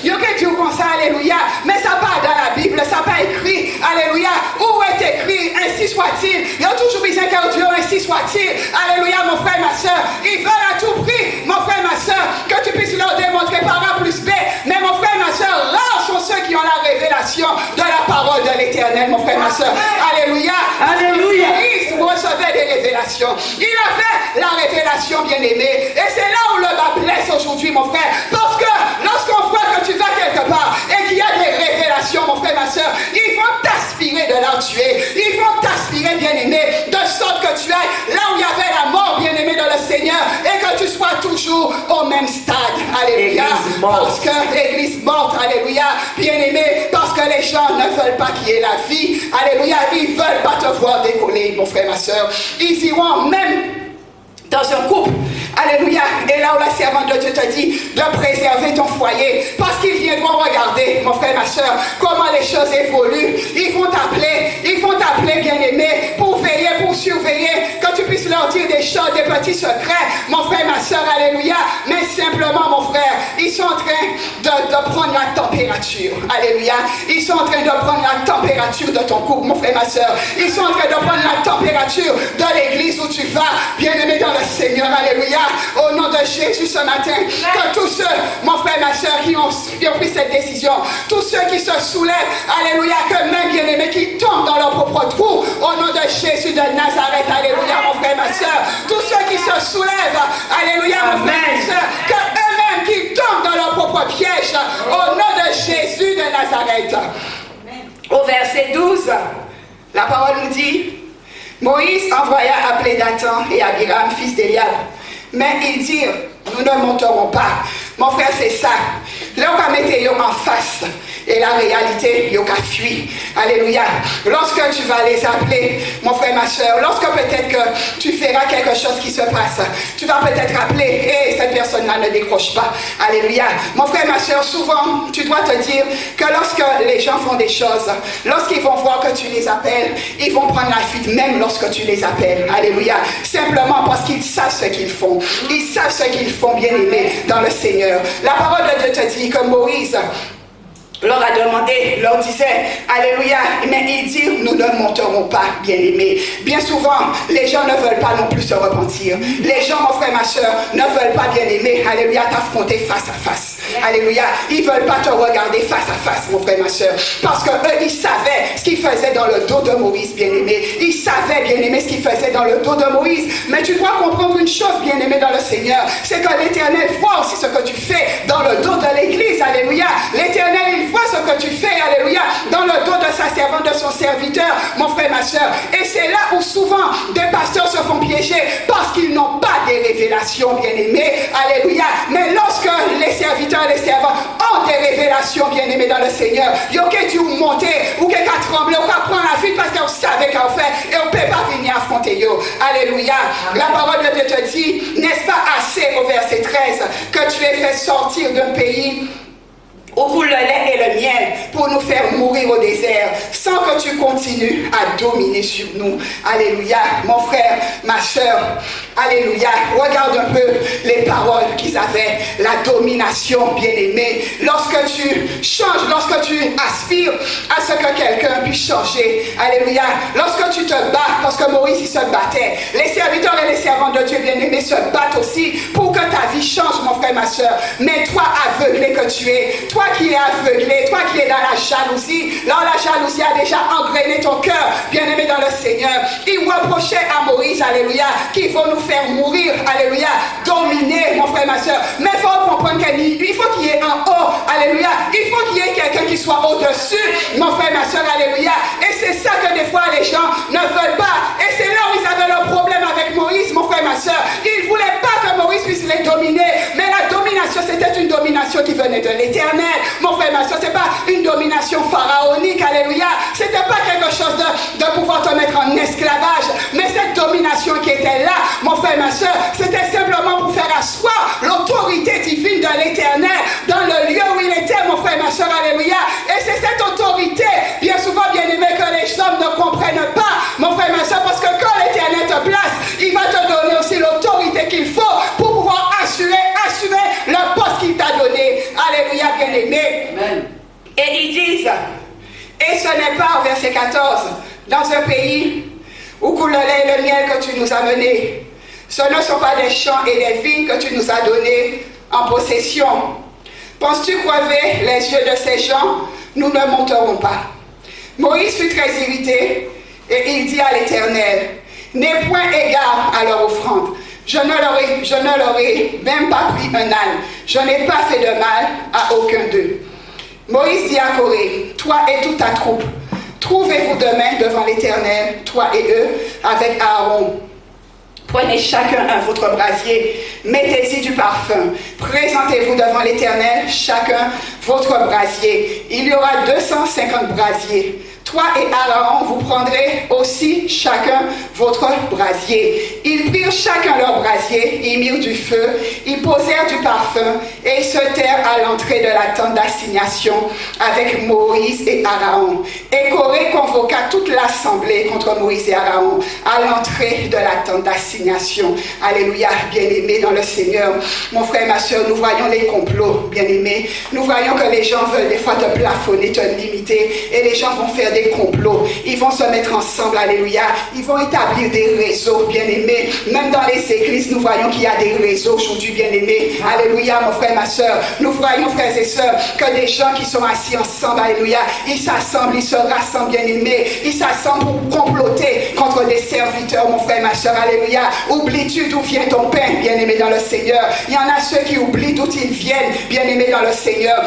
Yo que tu comme ça, alléluia. Mais ça part dans la Bible, ça pas écrit, alléluia. Où est écrit, ainsi soit-il. Il y a toujours besoin qu'un Dieu, ainsi soit-il. Alléluia, mon frère, ma soeur. Ils veulent à tout prix, mon frère, ma soeur, que tu puisses leur démontrer par A plus B. Mais mon frère, ma soeur, rares sont ceux qui ont la révélation de la parole de l'Éternel, mon frère, ma soeur. Alléluia. Alléluia. Il recevait des révélations. Il avait la révélation, bien-aimé. Et c'est là où le bas blesse aujourd'hui, mon frère. Parce que lorsqu'on voit que tu vas quelque part et qu'il y a des révélations, mon frère, ma soeur, ils vont t'aspirer de là où tu es. Ils vont t'aspirer, bien-aimé, de sorte que tu ailles là où il y avait la mort, bien-aimé, dans le Seigneur, et que tu sois toujours au même stade. Alléluia. Parce que l'église morte, alléluia, bien-aimé, parce que les gens ne veulent pas qu'il y ait la vie. Alléluia. Ils ne veulent pas te voir décoller, mon frère, ma soeur. Ils iront même dans un couple. Alléluia. Et là où la servante de Dieu te dit de préserver ton foyer. Parce qu'ils viendront regarder, mon frère, ma soeur, comment les choses évoluent. Ils vont t'appeler, bien-aimé, pour veiller, pour surveiller, que tu puisses leur dire des choses, des petits secrets, mon frère, ma soeur, alléluia. Mais simplement, mon frère, ils sont en train de prendre la température. Alléluia. Ils sont en train de prendre la température de ton couple, mon frère, ma soeur. Ils sont en train de prendre la température de l'église où tu vas, bien-aimé dans le Seigneur, alléluia. Au nom de Jésus ce matin, que tous ceux, mon frère, ma soeur, qui ont pris cette décision, tous ceux qui se soulèvent, alléluia, que même bien-aimés qui tombent dans leur propre trou, au nom de Jésus de Nazareth, alléluia, mon frère, ma soeur, tous ceux qui se soulèvent, alléluia, mon frère, ma soeur, que eux-mêmes qui tombent dans leur propre piège, au nom de Jésus de Nazareth. Au verset 12, la parole nous dit, Moïse envoya appeler Dathan et Abiram, fils d'Eliab. Mais ils dirent, nous ne monterons pas. Mon frère, c'est ça. Là, on va mettre en face. Et la réalité, il y a fui. Alléluia. Lorsque tu vas les appeler, mon frère, ma soeur, lorsque peut-être que tu feras quelque chose qui se passe, tu vas peut-être appeler, et cette personne-là ne décroche pas. Alléluia. Mon frère, ma soeur, souvent, tu dois te dire que lorsque les gens font des choses, lorsqu'ils vont voir que tu les appelles, ils vont prendre la fuite même lorsque tu les appelles. Alléluia. Simplement parce qu'ils savent ce qu'ils font. Ils savent ce qu'ils font, bien-aimés, dans le Seigneur. La parole de Dieu te dit que Moïse leur a demandé, leur disait, alléluia, mais il dit, nous ne monterons pas, bien-aimés. Bien souvent, les gens ne veulent pas non plus se repentir. Les gens, mon frère, ma soeur, ne veulent pas, bien-aimés, alléluia, t'affronter face à face. Alléluia, ils ne veulent pas te regarder face à face, mon frère, ma soeur. Parce qu'eux, ils savaient ce qu'ils faisaient dans le dos de Moïse, bien-aimé. Ils savaient, bien-aimé, ce qu'ils faisaient dans le dos de Moïse. Mais tu dois comprendre une chose, bien-aimé, dans le Seigneur. C'est que l'Éternel voit aussi ce que tu fais dans le dos de l'Église. Alléluia. L'Éternel, il voit ce que tu fais, alléluia, dans le dos de sa servante, de son serviteur, mon frère, ma soeur. Et c'est là où souvent des pasteurs se font piéger parce qu'ils n'ont pas des révélations, bien-aimés, alléluia. Mais lorsque les serviteurs et les servants ont des révélations, bien-aimés, dans le Seigneur, il y a que tu monter ou que tu trembler ou que prendre la fuite parce qu'on savait qu'on fait et on ne peut pas venir affronter yo. Alléluia. La parole de Dieu te dit, n'est-ce pas assez au verset 13 que tu es fait sortir d'un pays où coule le lait et le miel pour nous faire mourir au désert sans que tu continues à dominer sur nous. Alléluia. Mon frère, ma soeur, alléluia. Regarde un peu les paroles qu'ils avaient. La domination, bien-aimée. Lorsque tu changes, lorsque tu aspires à ce que quelqu'un puisse changer. Alléluia. Lorsque tu te bats, parce que Moïse il se battait. Les serviteurs et les servantes de Dieu, bien-aimés, se battent aussi pour que ta vie change, mon frère, ma soeur. Mais toi, aveuglé que tu es, toi qui es aveuglé, toi qui es dans la jalousie, là la jalousie a déjà engrainé ton cœur, bien-aimé dans le Seigneur. Il reprochait à Moïse, alléluia, qu'il faut nous faire mourir, alléluia, dominer, mon frère, ma soeur. Mais il faut comprendre qu'il faut qu'il y ait un haut, alléluia. Il faut qu'il y ait quelqu'un qui soit au-dessus, mon frère, ma soeur, alléluia. Et c'est ça que des fois les gens ne veulent pas. Et c'est là où ils avaient le problème avec Moïse, mon frère, ma soeur. Ils ne voulaient pas que Moïse puisse les dominer. Mais la domination, c'était une domination qui venait de l'Éternel. Mon frère, ma soeur, ce n'est pas une domination pharaonique, alléluia. Ce n'était pas quelque chose de pouvoir te mettre en esclavage. Mais cette domination qui était là, mon frère, ma soeur, c'était simplement pour faire asseoir l'autorité divine de l'Éternel dans le lieu où il était, mon frère, ma soeur, alléluia. Et c'est cette autorité, bien souvent, bien aimé, que les hommes ne comprennent pas, mon frère, ma soeur, parce que quand l'Éternel te place, il Moïse, et ce n'est pas, au verset 14, dans un pays où coule le lait et le miel que tu nous as menés. Ce ne sont pas des champs et des vignes que tu nous as donnés en possession. Penses-tu crever les yeux de ces gens? Nous ne monterons pas. Moïse fut très irrité et il dit à l'Éternel, n'aie point égard à leur offrande. Je ne leur ai même pas pris un âne. Je n'ai pas fait de mal à aucun d'eux. Moïse dit à Corée, toi et toute ta troupe, trouvez-vous demain devant l'Éternel, toi et eux, avec Aaron. Prenez chacun un votre brasier, mettez-y du parfum. Présentez-vous devant l'Éternel, chacun votre brasier. Il y aura 250 brasiers. Toi et Aaron, vous prendrez aussi chacun votre brasier. Ils prirent chacun leur brasier, ils mirent du feu, ils posèrent du parfum et se terrent à l'entrée de la tente d'assignation avec Moïse et Aaron. Et Corée convoqua toute l'assemblée contre Moïse et Aaron à l'entrée de la tente d'assignation. Alléluia, bien-aimés dans le Seigneur. Mon frère, ma soeur, nous voyons les complots, bien-aimés. Nous voyons que les gens veulent des fois te plafonner, te limiter, et les gens vont faire des complots, ils vont se mettre ensemble, alléluia, ils vont établir des réseaux, bien-aimés, même dans les églises, nous voyons qu'il y a des réseaux aujourd'hui, bien-aimés, alléluia, mon frère, ma soeur, nous voyons, frères et sœurs, que des gens qui sont assis ensemble, alléluia, ils s'assemblent, ils se rassemblent, bien-aimés, ils s'assemblent pour comploter contre des serviteurs, mon frère, ma soeur, alléluia, oublies-tu d'où vient ton pain, bien-aimé dans le Seigneur, il y en a ceux qui oublient d'où ils viennent, bien-aimés dans le Seigneur.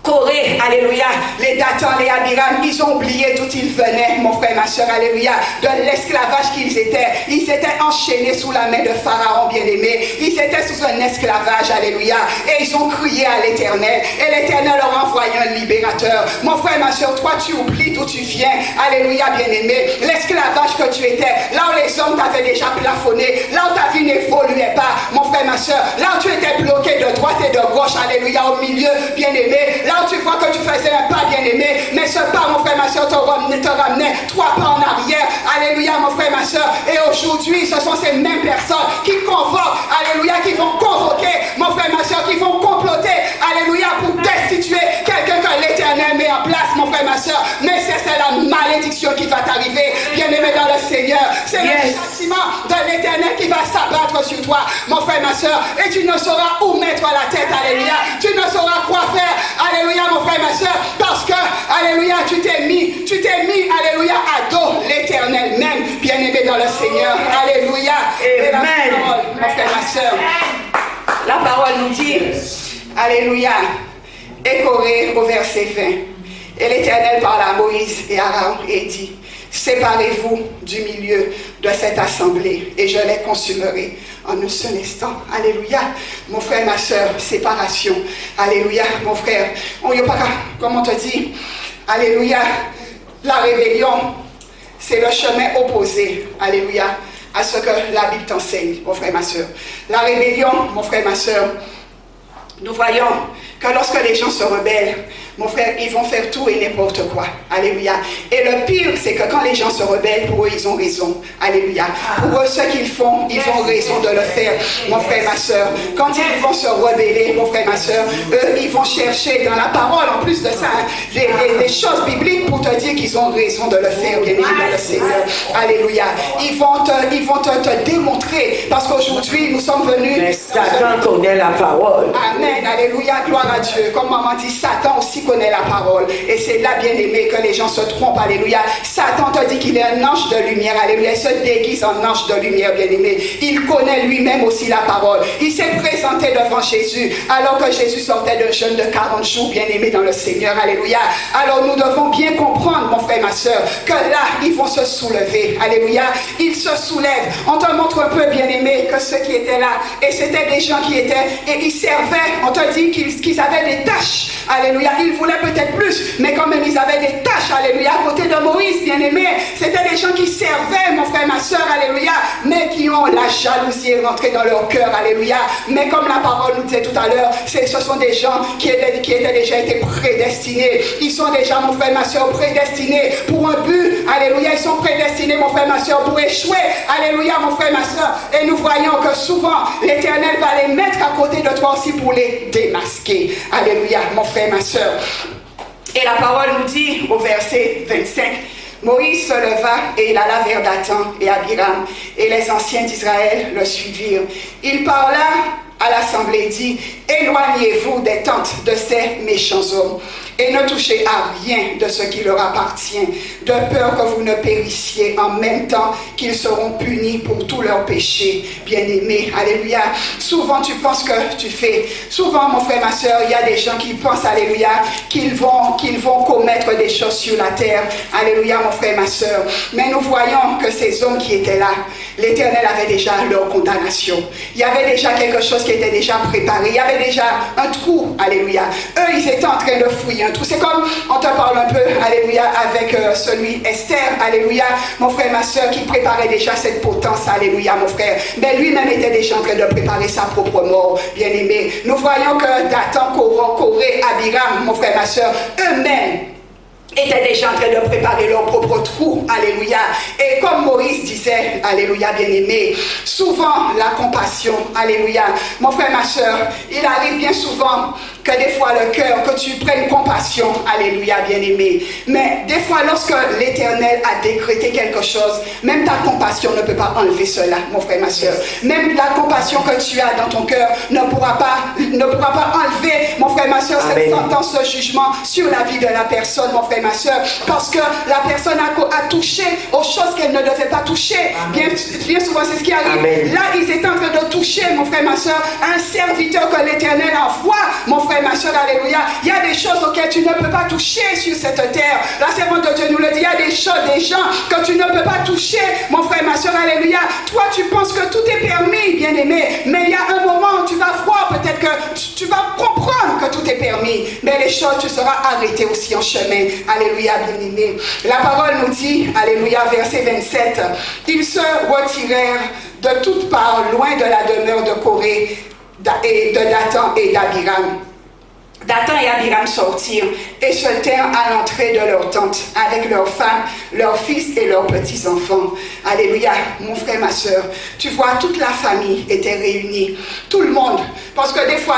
Corée, alléluia, les Dathan, les Abiram, ils ont oublié d'où ils venaient, mon frère, ma soeur, alléluia, de l'esclavage qu'ils étaient. Ils étaient enchaînés sous la main de Pharaon, bien-aimé. Ils étaient sous un esclavage, alléluia, et ils ont crié à l'Éternel, et l'Éternel leur a envoyé un libérateur. Mon frère, ma soeur, toi, tu oublies d'où tu viens, alléluia, bien-aimé, l'esclavage que tu étais, là où les hommes t'avaient déjà plafonné, là où ta vie n'évoluait pas, mon frère, ma soeur, là où tu étais bloqué de droite et de gauche, alléluia, au milieu, bien-aimé, là où tu vois que tu faisais un pas, bien-aimé, mais ce pas, mon frère, ma soeur, te ramenait 3 pas en arrière, alléluia, mon frère, ma soeur, et aujourd'hui, ce sont ces mêmes personnes qui convoquent, alléluia, qui vont convoquer, mon frère, ma soeur, qui vont comploter, alléluia, pour destituer quelqu'un que l'Éternel met en place, mon frère, ma soeur, mais c'est la malédiction qui va t'arriver, bien-aimé dans le Seigneur, c'est le châtiment de l'Éternel qui va s'abattre sur toi, mon frère, ma soeur, et tu ne sauras où mettre la tête, alléluia, tu ne sauras quoi faire, alléluia, mon frère, ma soeur, parce que, alléluia, tu t'es mis, alléluia, à dos l'Éternel même, bien-aimé dans le Seigneur, alléluia, et la parole, mon frère, ma soeur, la parole nous dit, alléluia, et Corée au verset 20, et l'Éternel parle à Moïse et à Aaron et dit, séparez-vous du milieu de cette assemblée et je les consumerai en un seul instant. Alléluia. Mon frère, ma soeur, séparation. Alléluia, mon frère. On y a pas, comme on te dit, alléluia, la rébellion, c'est le chemin opposé. Alléluia, à ce que la Bible t'enseigne, mon frère, ma soeur. La rébellion, mon frère, ma soeur, nous voyons que lorsque les gens se rebellent, mon frère, ils vont faire tout et n'importe quoi. Alléluia. Et le pire, c'est que quand les gens se rebellent, pour eux, ils ont raison. Alléluia. Pour eux, ce qu'ils font, ils ont raison de le faire. Mon frère, ma soeur, quand ils vont se rebeller, mon frère, ma soeur, eux, ils vont chercher dans la parole, en plus de ça, des choses bibliques pour te dire qu'ils ont raison de le faire, bien aimé dans le Seigneur. Alléluia. Ils vont te démontrer, parce qu'aujourd'hui, nous sommes venus... Mais Satan connaît la parole. Amen. Alléluia. Gloire à Dieu. Comme maman dit, Satan aussi connaît la parole. Et c'est là, bien aimé, que les gens se trompent. Alléluia. Satan te dit qu'il est un ange de lumière. Alléluia. Il se déguise en ange de lumière, bien aimé. Il connaît lui-même aussi la parole. Il s'est présenté devant Jésus alors que Jésus sortait d'un jeûne de 40 jours, bien aimé dans le Seigneur. Alléluia. Alors nous devons bien comprendre, mon frère, ma soeur, que là, ils vont se soulever. Alléluia. Ils se soulèvent. On te montre un peu, bien aimé, que ceux qui étaient là, et c'était des gens qui étaient, et ils servaient, on te dit qu'ils avaient des tâches. Alléluia. Ils voulaient peut-être plus, mais quand même ils avaient des tâches. Alléluia. À côté de Moïse, bien aimé, c'était des gens qui servaient, mon frère, ma soeur. Alléluia. Mais qui ont la jalousie rentrée dans leur cœur. Alléluia. Mais comme la parole nous disait tout à l'heure, ce sont des gens qui étaient déjà été prédestinés. Ils sont déjà, mon frère, ma soeur, prédestinés pour un but. Alléluia. Ils sont prédestinés, mon frère, ma soeur, pour échouer. Alléluia, mon frère, ma soeur. Et nous voyons que souvent, l'Éternel va les mettre à côté de toi aussi pour les démasquer. Alléluia, mon frère, ma soeur. Et la parole nous dit au verset 25, Moïse se leva et il alla vers Dathan et Abiram, et les anciens d'Israël le suivirent. Il parla à l'assemblée et dit, éloignez-vous des tentes de ces méchants hommes et ne touchez à rien de ce qui leur appartient, de peur que vous ne périssiez en même temps qu'ils seront punis pour tous leurs péchés. Bien-aimés, alléluia. Souvent tu penses que tu fais, souvent mon frère, ma soeur, il y a des gens qui pensent, alléluia, qu'ils vont commettre des choses sur la terre. Alléluia, mon frère, ma soeur. Mais nous voyons que ces hommes qui étaient là, l'Éternel avait déjà leur condamnation. Il y avait déjà quelque chose qui était déjà préparé. Il y avait déjà un trou, alléluia. Eux, ils étaient en train de fouiller un trou. C'est comme, on te parle un peu, alléluia, avec celui Esther, alléluia, mon frère, ma soeur, qui préparait déjà cette potence, alléluia, mon frère. Mais lui-même était déjà en train de préparer sa propre mort, bien-aimé. Nous voyons que Dathan, Coré, Abiram, mon frère, ma soeur, eux-mêmes, étaient déjà en train de préparer leur propre trou, alléluia. Et comme Moïse disait, alléluia, bien-aimé, souvent la compassion, alléluia, mon frère, ma soeur, il arrive bien souvent que des fois le cœur, que tu prennes compassion, alléluia, bien-aimé. Mais des fois, lorsque l'Éternel a décrété quelque chose, même ta compassion ne peut pas enlever cela, mon frère, ma soeur. Même la compassion que tu as dans ton cœur ne pourra pas enlever, mon frère, ma soeur, cette sentence, ce jugement sur la vie de la personne, mon frère, ma soeur, parce que la personne a touché aux choses qu'elle ne devait pas toucher. Bien souvent, c'est ce qui arrive. Amen. Là, ils étaient en train de toucher, mon frère, ma soeur, un serviteur que l'Éternel envoie, mon frère, ma soeur, alléluia. Il y a des choses auxquelles tu ne peux pas toucher sur cette terre. La servante de Dieu nous le dit, il y a des choses, des gens que tu ne peux pas toucher, mon frère, ma soeur, alléluia. Toi, tu penses que tout est permis, bien-aimé, mais il y a un moment où tu vas voir, peut-être que tu vas comprendre que tout est permis, mais les choses, tu seras arrêté aussi en chemin, alléluia, bien-aimé. La parole nous dit, alléluia, verset 27, ils se retirèrent de toutes parts, loin de la demeure de Coré, et de Dathan et d'Abiram. Dathan et Abiram sortirent et se tinrent à l'entrée de leur tente avec leurs femmes, leurs fils et leurs petits-enfants. Alléluia, mon frère, ma soeur, tu vois, toute la famille était réunie, tout le monde. Parce que des fois,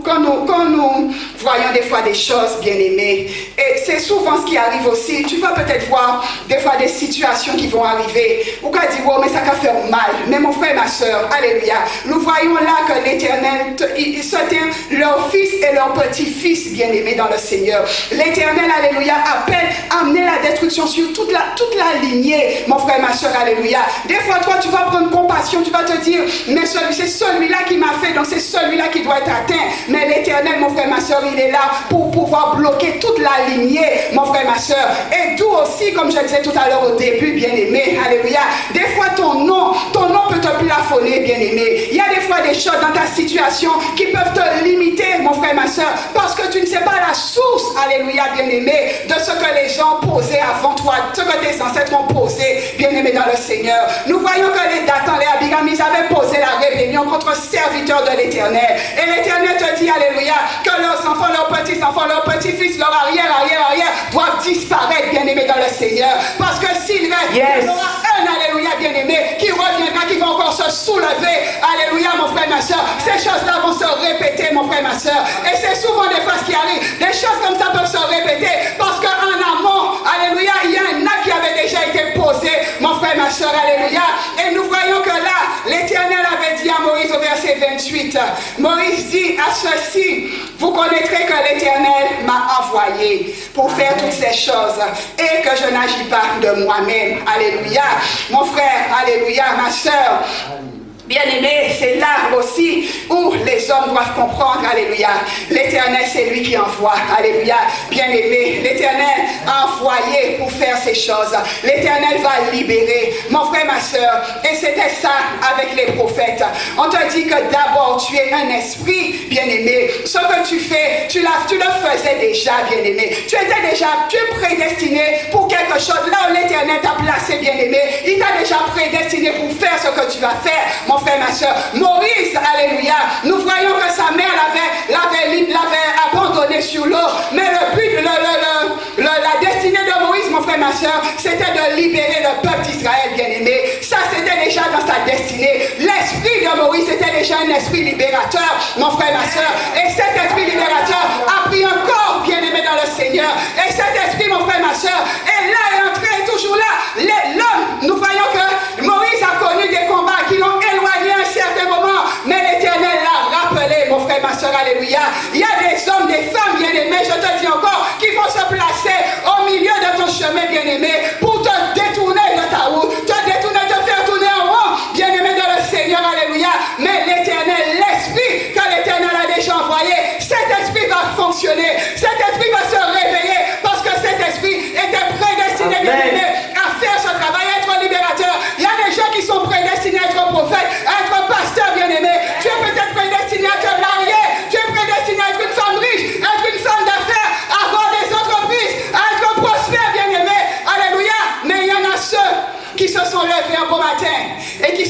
quand nous voyons des fois des choses, bien-aimées, et c'est souvent ce qui arrive aussi, tu vas peut-être voir des fois des situations qui vont arriver, ou qu'à dire, oh, mais ça va faire mal. Mais mon frère, ma soeur, alléluia, nous voyons là que l'Éternel, ils se tinrent leurs fils et leurs petits-fils, bien-aimés dans le Seigneur. L'Éternel, alléluia, appelle à amener la destruction sur toute la lignée, mon frère, ma soeur, alléluia. Des fois, toi, tu vas prendre compassion, tu vas te dire, mais c'est celui-là qui m'a fait, donc c'est celui-là qui doit être atteint. Mais l'Éternel, mon frère, ma soeur, il est là pour pouvoir bloquer toute la lignée, mon frère, ma soeur. Et d'où aussi, comme je disais tout à l'heure au début, bien-aimé, alléluia, des fois ton nom peut te plafonner, bien-aimé. Il y a des fois des choses dans ta situation qui peuvent te limiter, mon frère, ma soeur, parce que tu ne sais pas la source, alléluia, bien-aimé, de ce que les gens posaient avant toi, ce que tes ancêtres ont posé, bien-aimé dans le Seigneur. Nous voyons que les Dathan, les Abiram, ils avaient posé la rébellion contre un serviteur de l'Éternel. Et l'Éternel te dit, alléluia, que leurs enfants, leurs petits-enfants, leurs petits-fils, leurs arrière doivent disparaître, bien-aimé dans le Seigneur. Parce que s'il reste, il y aura un, alléluia, bien-aimé, qui reviendra, qui va encore se soulever, alléluia, mon frère, ma soeur. Ces choses-là vont se répéter, mon frère, ma soeur. Et c'est souvent des fois ce qui arrive. Des choses comme ça peuvent se répéter parce qu'en amont, alléluia, il y a un acte qui avait déjà été posé, mon frère, ma soeur, alléluia. Et nous voyons que là, l'Éternel avait dit à Moïse au verset 28, Moïse dit à ceci, vous connaîtrez que l'Éternel m'a envoyé pour faire toutes ces choses et que je n'agis pas de moi-même. Alléluia. Mon frère, alléluia, ma soeur. Bien-aimé, c'est là aussi où les hommes doivent comprendre, alléluia. L'Éternel, c'est lui qui envoie, alléluia. Bien-aimé, l'Éternel a envoyé pour faire ces choses. L'Éternel va libérer, mon frère, ma soeur. Et c'était ça avec les prophètes. On te dit que d'abord, tu es un esprit, bien-aimé. Ce que tu fais, tu le faisais déjà, bien-aimé. Tu es prédestiné pour quelque chose. Là où l'Éternel t'a placé, bien-aimé, il t'a déjà prédestiné pour faire ce que tu vas faire. Mon frère, ma soeur, Moïse, alléluia, nous voyons que sa mère l'avait abandonné sur l'eau, mais le but, la destinée de Moïse, mon frère, ma soeur, c'était de libérer le peuple d'Israël, bien-aimé. Ça, c'était déjà dans sa destinée. L'esprit de Moïse était déjà un esprit libérateur, mon frère, ma soeur, et cet esprit libérateur a pris un corps, bien-aimé dans le Seigneur, et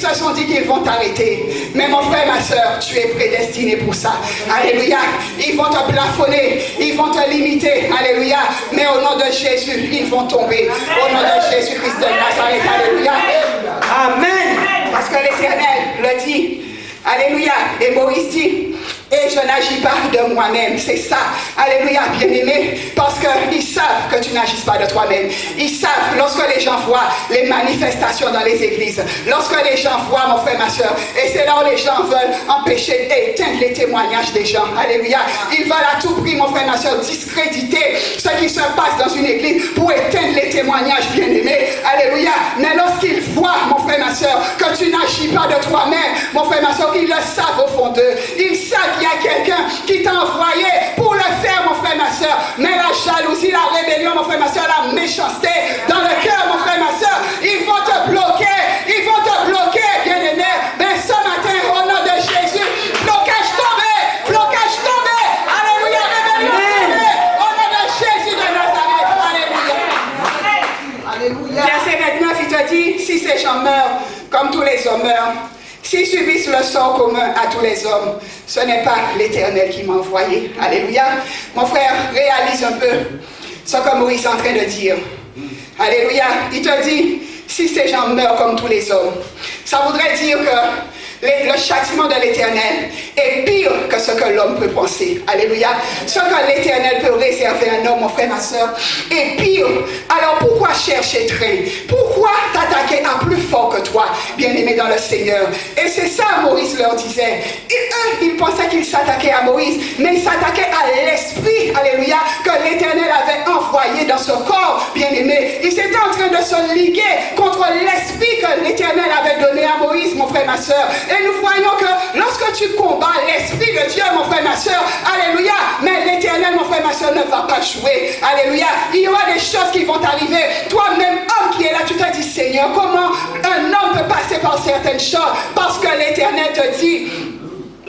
se sont dit qu'ils vont t'arrêter. Mais mon frère, ma soeur, tu es prédestiné pour ça. Alléluia. Ils vont te plafonner, ils vont te limiter. Alléluia. Mais au nom de Jésus, ils vont tomber. Au nom de Jésus-Christ de Nazareth. Alléluia. Amen. Parce que l'Éternel le dit. Alléluia. Et Moïse dit, et je n'agis pas de moi-même. C'est ça. Alléluia, bien-aimé. Parce qu'ils savent que tu n'agis pas de toi-même. Ils savent, lorsque les gens voient les manifestations dans les églises, lorsque les gens voient, mon frère, ma soeur, et c'est là où les gens veulent empêcher et éteindre les témoignages des gens. Alléluia. Ils veulent à tout prix, mon frère, ma soeur, discréditer ce qui se passe dans une église pour éteindre les témoignages, bien-aimés. Alléluia. Mais lorsqu'ils voient, mon frère, ma soeur, que tu n'agis pas de toi-même, mon frère, ma soeur, ils le savent au fond d'eux. Ils savent qu'il y a quelqu'un qui t'a envoyé pour le faire, mon frère, ma soeur. Mais la jalousie, la rébellion, mon frère, ma soeur, la méchanceté dans le cœur, mon frère, ma soeur, ils vont te bloquer. Ils vont te bloquer, bien-aimé. Mais ce matin, au nom de Jésus, blocage tombé. Blocage tombé. Alléluia. Rébellion tombé. Au nom de Jésus de Nazareth. Alléluia. Alléluia. Verset 29, il te dit, si ces gens meurent comme tous les hommes meurent, s'ils subissent le sort commun à tous les hommes, ce n'est pas l'Éternel qui m'a envoyé. Alléluia. Mon frère, réalise un peu ce que Moïse est en train de dire. Alléluia. Il te dit, si ces gens meurent comme tous les hommes, ça voudrait dire que le châtiment de l'Éternel est pire que ce que l'homme peut penser. Alléluia. Ce que l'Éternel peut réserver à un homme, mon frère, ma soeur, est pire. Alors pourquoi chercher train? Pourquoi t'attaquer à plus fort que toi, bien-aimé dans le Seigneur? Et c'est ça, Moïse leur disait. Et eux, ils pensaient qu'ils s'attaquaient à Moïse, mais ils s'attaquaient à l'esprit, alléluia, que l'Éternel avait envoyé dans ce corps, bien-aimé. Ils étaient en train de se liguer contre l'esprit que l'Éternel avait donné à Moïse, mon frère, ma soeur. Et nous voyons que lorsque tu combats l'Esprit de Dieu, mon frère, ma soeur, alléluia, mais l'Éternel, mon frère, ma soeur, ne va pas jouer. Alléluia. Il y aura des choses qui vont arriver. Toi-même, homme qui est là, tu te dis, Seigneur, comment un homme peut passer par certaines choses? Parce que l'Éternel te dit,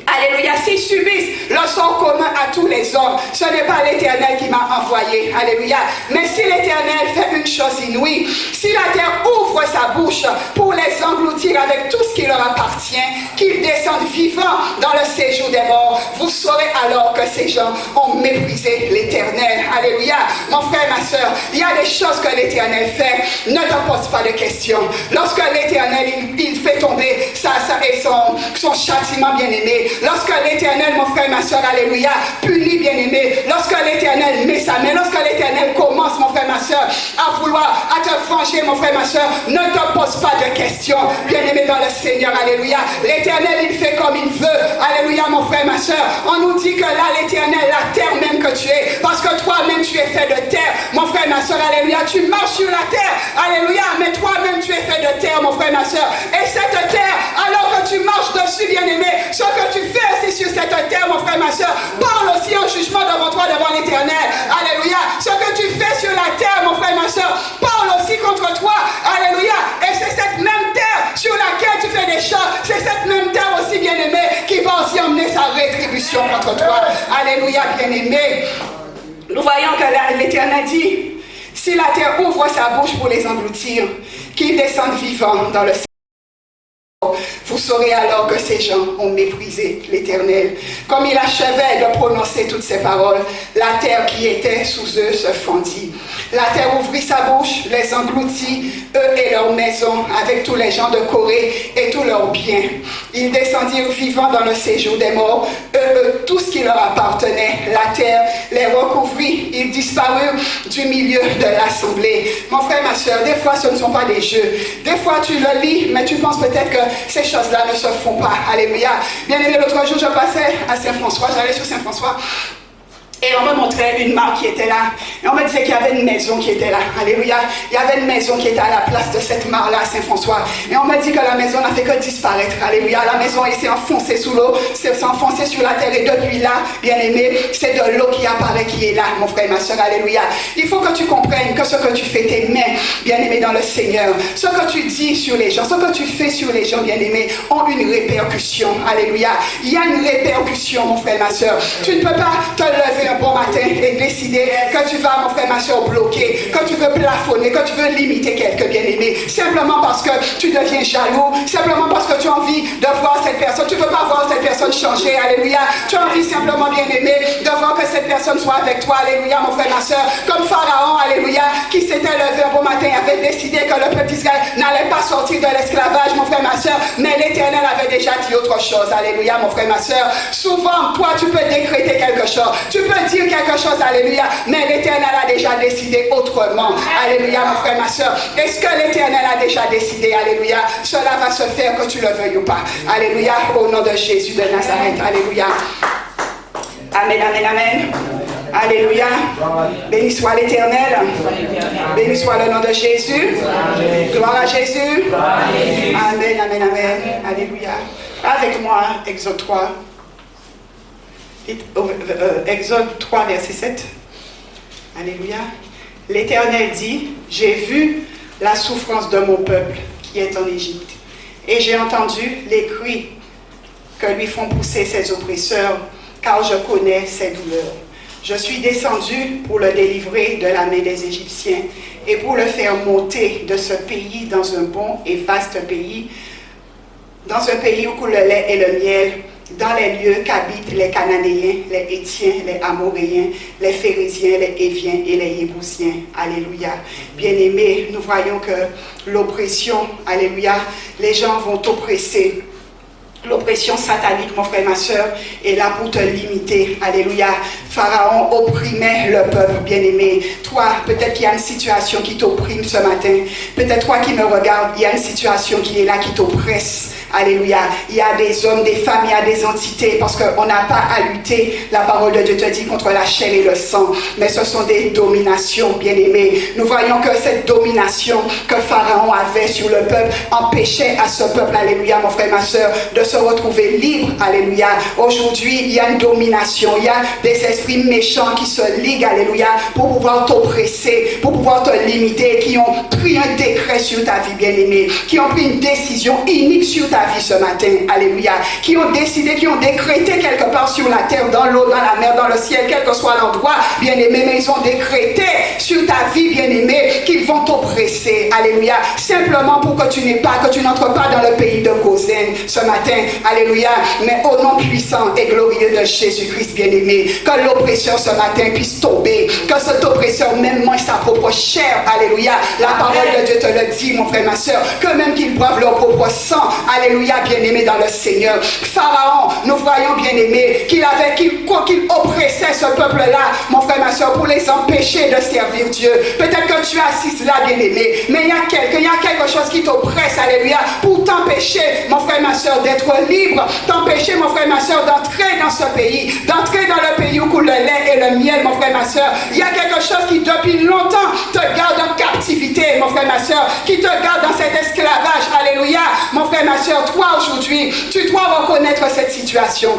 alléluia, s'ils subissent le sort commun à tous les hommes, ce n'est pas l'Éternel qui m'a envoyé. Alléluia. Mais si l'Éternel fait une chose inouïe, si la terre ouvre sa bouche pour les engloutir avec tout ce qui leur appartient, qu'ils descendent vivants dans le séjour des morts, vous saurez alors que ces gens ont méprisé l'Éternel. Alléluia. Mon frère, ma soeur, il y a des choses que l'Éternel fait. Ne te pose pas de questions. Lorsque l'Éternel, il fait tomber ça et son châtiment, bien-aimé, lorsque l'Éternel, mon frère, ma soeur, alléluia, punit, bien-aimé, lorsque l'Éternel met sa main, lorsque l'Éternel commence, mon frère, ma soeur, à vouloir, à te venger, mon frère, ma soeur, ne te pose pas de questions, bien-aimé dans le Seigneur, alléluia. L'Éternel, il fait comme il veut, alléluia, mon frère, ma soeur. On nous dit que là, l'Éternel, la terre même que tu es, parce que toi-même, tu es fait de terre, mon frère, ma soeur, alléluia, tu marches sur la terre, alléluia, mais toi-même, tu es fait de terre, mon frère, ma soeur. Et cette terre, alors que tu marches dessus, bien-aimé, ce que tu fais aussi sur cette terre, mon frère, ma soeur, parle aussi en jugement devant toi, devant l'Éternel. Alléluia. Ce que tu fais sur la terre, mon frère, ma soeur, parle aussi contre toi. Alléluia. Et c'est cette même terre sur laquelle tu fais des choses, c'est cette même terre aussi, bien-aimé, qui va aussi emmener sa rétribution contre toi. Alléluia, bien-aimé. Nous voyons que l'Éternel dit, si la terre ouvre sa bouche pour les engloutir, qu'ils descendent vivants dans le ciel. Vous saurez alors que ces gens ont méprisé l'Éternel. Comme il achevait de prononcer toutes ces paroles, la terre qui était sous eux se fendit. La terre ouvrit sa bouche, les engloutit, eux et leurs maisons, avec tous les gens de Corée et tous leurs biens. Ils descendirent vivants dans le séjour des morts, eux, tout ce qui leur appartenait. La terre les recouvrit, ils disparurent du milieu de l'assemblée. Mon frère, ma soeur, des fois ce ne sont pas des jeux. Des fois tu le lis, mais tu penses peut-être que ces choses-là ne se font pas. Alléluia. Bien aimé, l'autre jour, je passais à Saint-François, j'allais sur Saint-François. Et on me montrait une mare qui était là. Et on me disait qu'il y avait une maison qui était là. Alléluia. Il y avait une maison qui était à la place de cette mare-là à Saint-François. Et on me dit que la maison n'a fait que disparaître. Alléluia. La maison s'est enfoncée sous l'eau, s'est enfoncée sur la terre. Et depuis là, bien aimé, c'est de l'eau qui apparaît, qui est là, mon frère et ma soeur. Alléluia. Il faut que tu comprennes que ce que tu fais, tes mains, bien aimé dans le Seigneur, ce que tu dis sur les gens, ce que tu fais sur les gens, bien aimé, ont une répercussion. Alléluia. Il y a une répercussion, mon frère et ma soeur. Tu ne peux pas te lever un bon matin et décider que tu vas, mon frère, ma soeur, bloquer, que tu veux plafonner, que tu veux limiter quelqu'un, bien-aimé, simplement parce que tu deviens jaloux, simplement parce que envie de voir cette personne, tu ne veux pas voir cette personne changer, alléluia. Tu as envie simplement, bien-aimé, de voir que cette personne soit avec toi, alléluia, mon frère, ma soeur. Comme Pharaon, alléluia, qui s'était levé un beau matin, avait décidé que le peuple d'Israël n'allait pas sortir de l'esclavage, mon frère, ma soeur, mais l'Éternel avait déjà dit autre chose, alléluia, mon frère, ma soeur. Souvent, toi, tu peux décréter quelque chose, tu peux dire quelque chose, alléluia, mais l'Éternel a déjà décidé autrement, alléluia, mon frère, ma soeur. Est-ce que l'Éternel a déjà décidé, alléluia, cela va se faire que tu le veuilles ou pas, alléluia, au nom de Jésus de Nazareth, alléluia. Amen, amen, amen. Alléluia. Béni soit l'Éternel. Béni soit le nom de Jésus. Gloire à Jésus. Amen, amen, amen. Alléluia. Avec moi, Exode 3. Exode 3, verset 7. Alléluia. L'Éternel dit, j'ai vu la souffrance de mon peuple qui est en Égypte. Et j'ai entendu les cris que lui font pousser ses oppresseurs, car je connais ses douleurs. Je suis descendu pour le délivrer de la main des Égyptiens et pour le faire monter de ce pays dans un bon et vaste pays, dans un pays où coule le lait et le miel, dans les lieux qu'habitent les Cananéens, les Hétiens, les Amoréens, les Phérésiens, les Éviens et les Yébousiens. Alléluia. Bien-aimés, nous voyons que l'oppression, alléluia, les gens vont t'oppresser. L'oppression satanique, mon frère, ma soeur, est là pour te limiter. Alléluia. Pharaon opprimait le peuple, bien-aimé. Toi, peut-être qu'il y a une situation qui t'opprime ce matin. Peut-être toi qui me regardes, il y a une situation qui est là, qui t'oppresse. Alléluia. Il y a des hommes, des femmes, il y a des entités, parce qu'on n'a pas à lutter, la parole de Dieu te dit, contre la chair et le sang. Mais ce sont des dominations, bien-aimés. Nous voyons que cette domination que Pharaon avait sur le peuple empêchait à ce peuple, alléluia, mon frère, ma soeur, de se retrouver libre, alléluia. Aujourd'hui, il y a une domination, il y a des esprits méchants qui se liguent, alléluia, pour pouvoir t'oppresser, pour pouvoir te limiter, qui ont pris un décret sur ta vie, bien-aimée, qui ont pris une décision inique sur ta vie ce matin, alléluia, qui ont décidé, qui ont décrété quelque part sur la terre, dans l'eau, dans la mer, dans le ciel, quel que soit l'endroit, bien-aimé, mais ils ont décrété sur ta vie, bien-aimé, qu'ils vont t'oppresser, alléluia, simplement pour que tu n'aies pas, que tu n'entres pas dans le pays de Goshen ce matin, alléluia, mais au nom puissant et glorieux de Jésus-Christ, bien-aimé, que l'oppresseur ce matin puisse tomber, que cet oppresseur même mange sa propre chair, alléluia, la parole de Dieu te le dit, mon frère, ma soeur, que même qu'ils boivent leur propre sang, alléluia, bien-aimé dans le Seigneur. Pharaon, nous voyons, bien-aimé, qu'il oppressait ce peuple-là, mon frère, ma soeur, pour les empêcher de servir Dieu. Peut-être que tu es assis là, bien-aimé, mais il y a quelque chose qui t'oppresse, alléluia, pour t'empêcher, mon frère, ma soeur, d'être libre, t'empêcher, mon frère, ma soeur, d'entrer dans ce pays, d'entrer dans le pays où coule le lait et le miel, mon frère, ma soeur. Il y a quelque chose qui, depuis longtemps, te garde en captivité, mon frère, ma soeur, qui te garde dans cet esclavage, alléluia, mon frère, ma soeur, toi, aujourd'hui, tu dois reconnaître cette situation.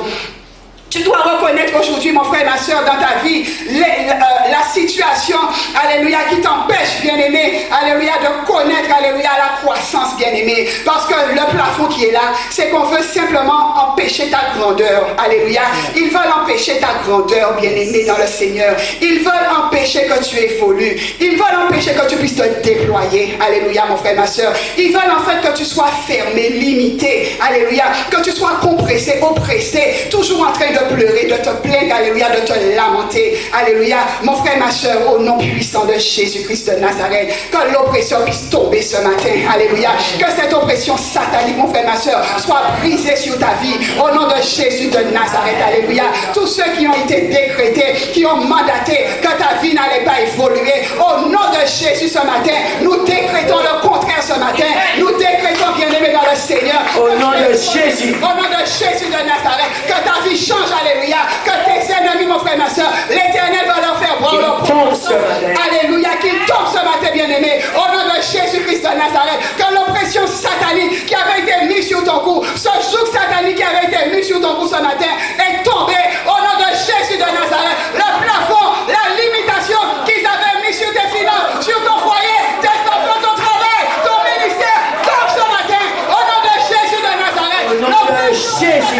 Tu dois reconnaître aujourd'hui, mon frère et ma soeur, dans ta vie, la situation, alléluia, qui t'empêche, bien-aimé, alléluia, de connaître, alléluia, la croissance, bien-aimé. Parce que le plafond qui est là, c'est qu'on veut simplement empêcher ta grandeur, alléluia. Ils veulent empêcher ta grandeur, bien-aimé, dans le Seigneur. Ils veulent empêcher que tu évolues. Ils veulent empêcher que tu puisses te déployer, alléluia, mon frère et ma soeur. Ils veulent en fait que tu sois fermé, limité, alléluia, que tu sois compressé, oppressé, toujours en train de pleurer, de te plaindre, alléluia, de te lamenter, alléluia, mon frère, ma soeur, au nom puissant de Jésus-Christ de Nazareth, que l'oppression puisse tomber ce matin, alléluia, que cette oppression satanique, mon frère, ma soeur, soit brisée sur ta vie, au nom de Jésus de Nazareth, alléluia, tous ceux qui ont été décrétés, qui ont mandaté que ta vie n'allait pas évoluer, au nom de Jésus ce matin, nous décrétons le contraire ce matin, nous décrétons, bien-aimé dans le Seigneur, au nom de Jésus, au nom de Jésus de Nazareth, que ta vie change, alléluia, que tes ennemis, mon frère, ma soeur, l'Éternel va leur faire boire leur propre. Alléluia, qu'ils tombent ce matin, bien-aimé, au nom de Jésus-Christ de Nazareth, que l'oppression satanique qui avait été mise sur ton cou, ce joug satanique qui avait été mis sur ton cou ce matin, est tombé au nom de Jésus de Nazareth. Le plafond, la limitation qu'ils avaient mis sur tes finances, sur ton foyer, tes enfants, ton travail, ton ministère, tombe ce matin, au nom de Jésus de Nazareth. Au nom de Jésus.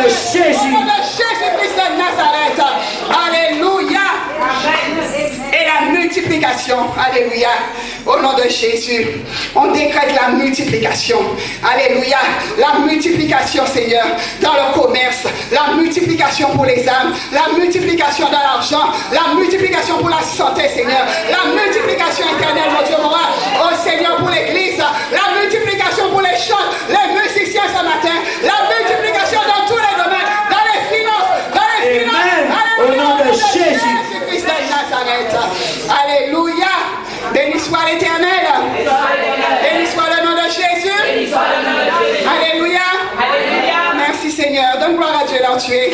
Jésus. Au nom de Jésus-Christ de Nazareth. Alléluia. Et la multiplication. Alléluia. Au nom de Jésus, on décrète la multiplication. Alléluia. La multiplication, Seigneur, dans le commerce, la multiplication pour les âmes, la multiplication dans l'argent, la multiplication pour la santé, Seigneur, la multiplication éternelle, mon Dieu, mon roi. Oh Seigneur, pour l'église, la multiplication pour les chants, les musiciens ce matin, la multiplication dans tous les domaines, dans les finances, Amen. Au nom de Jésus. Christ de Nazareth. Alléluia. Béni soit l'Éternel. Béni soit le nom de Jésus. Alléluia. Merci Seigneur. Donne gloire à Dieu là où tu es.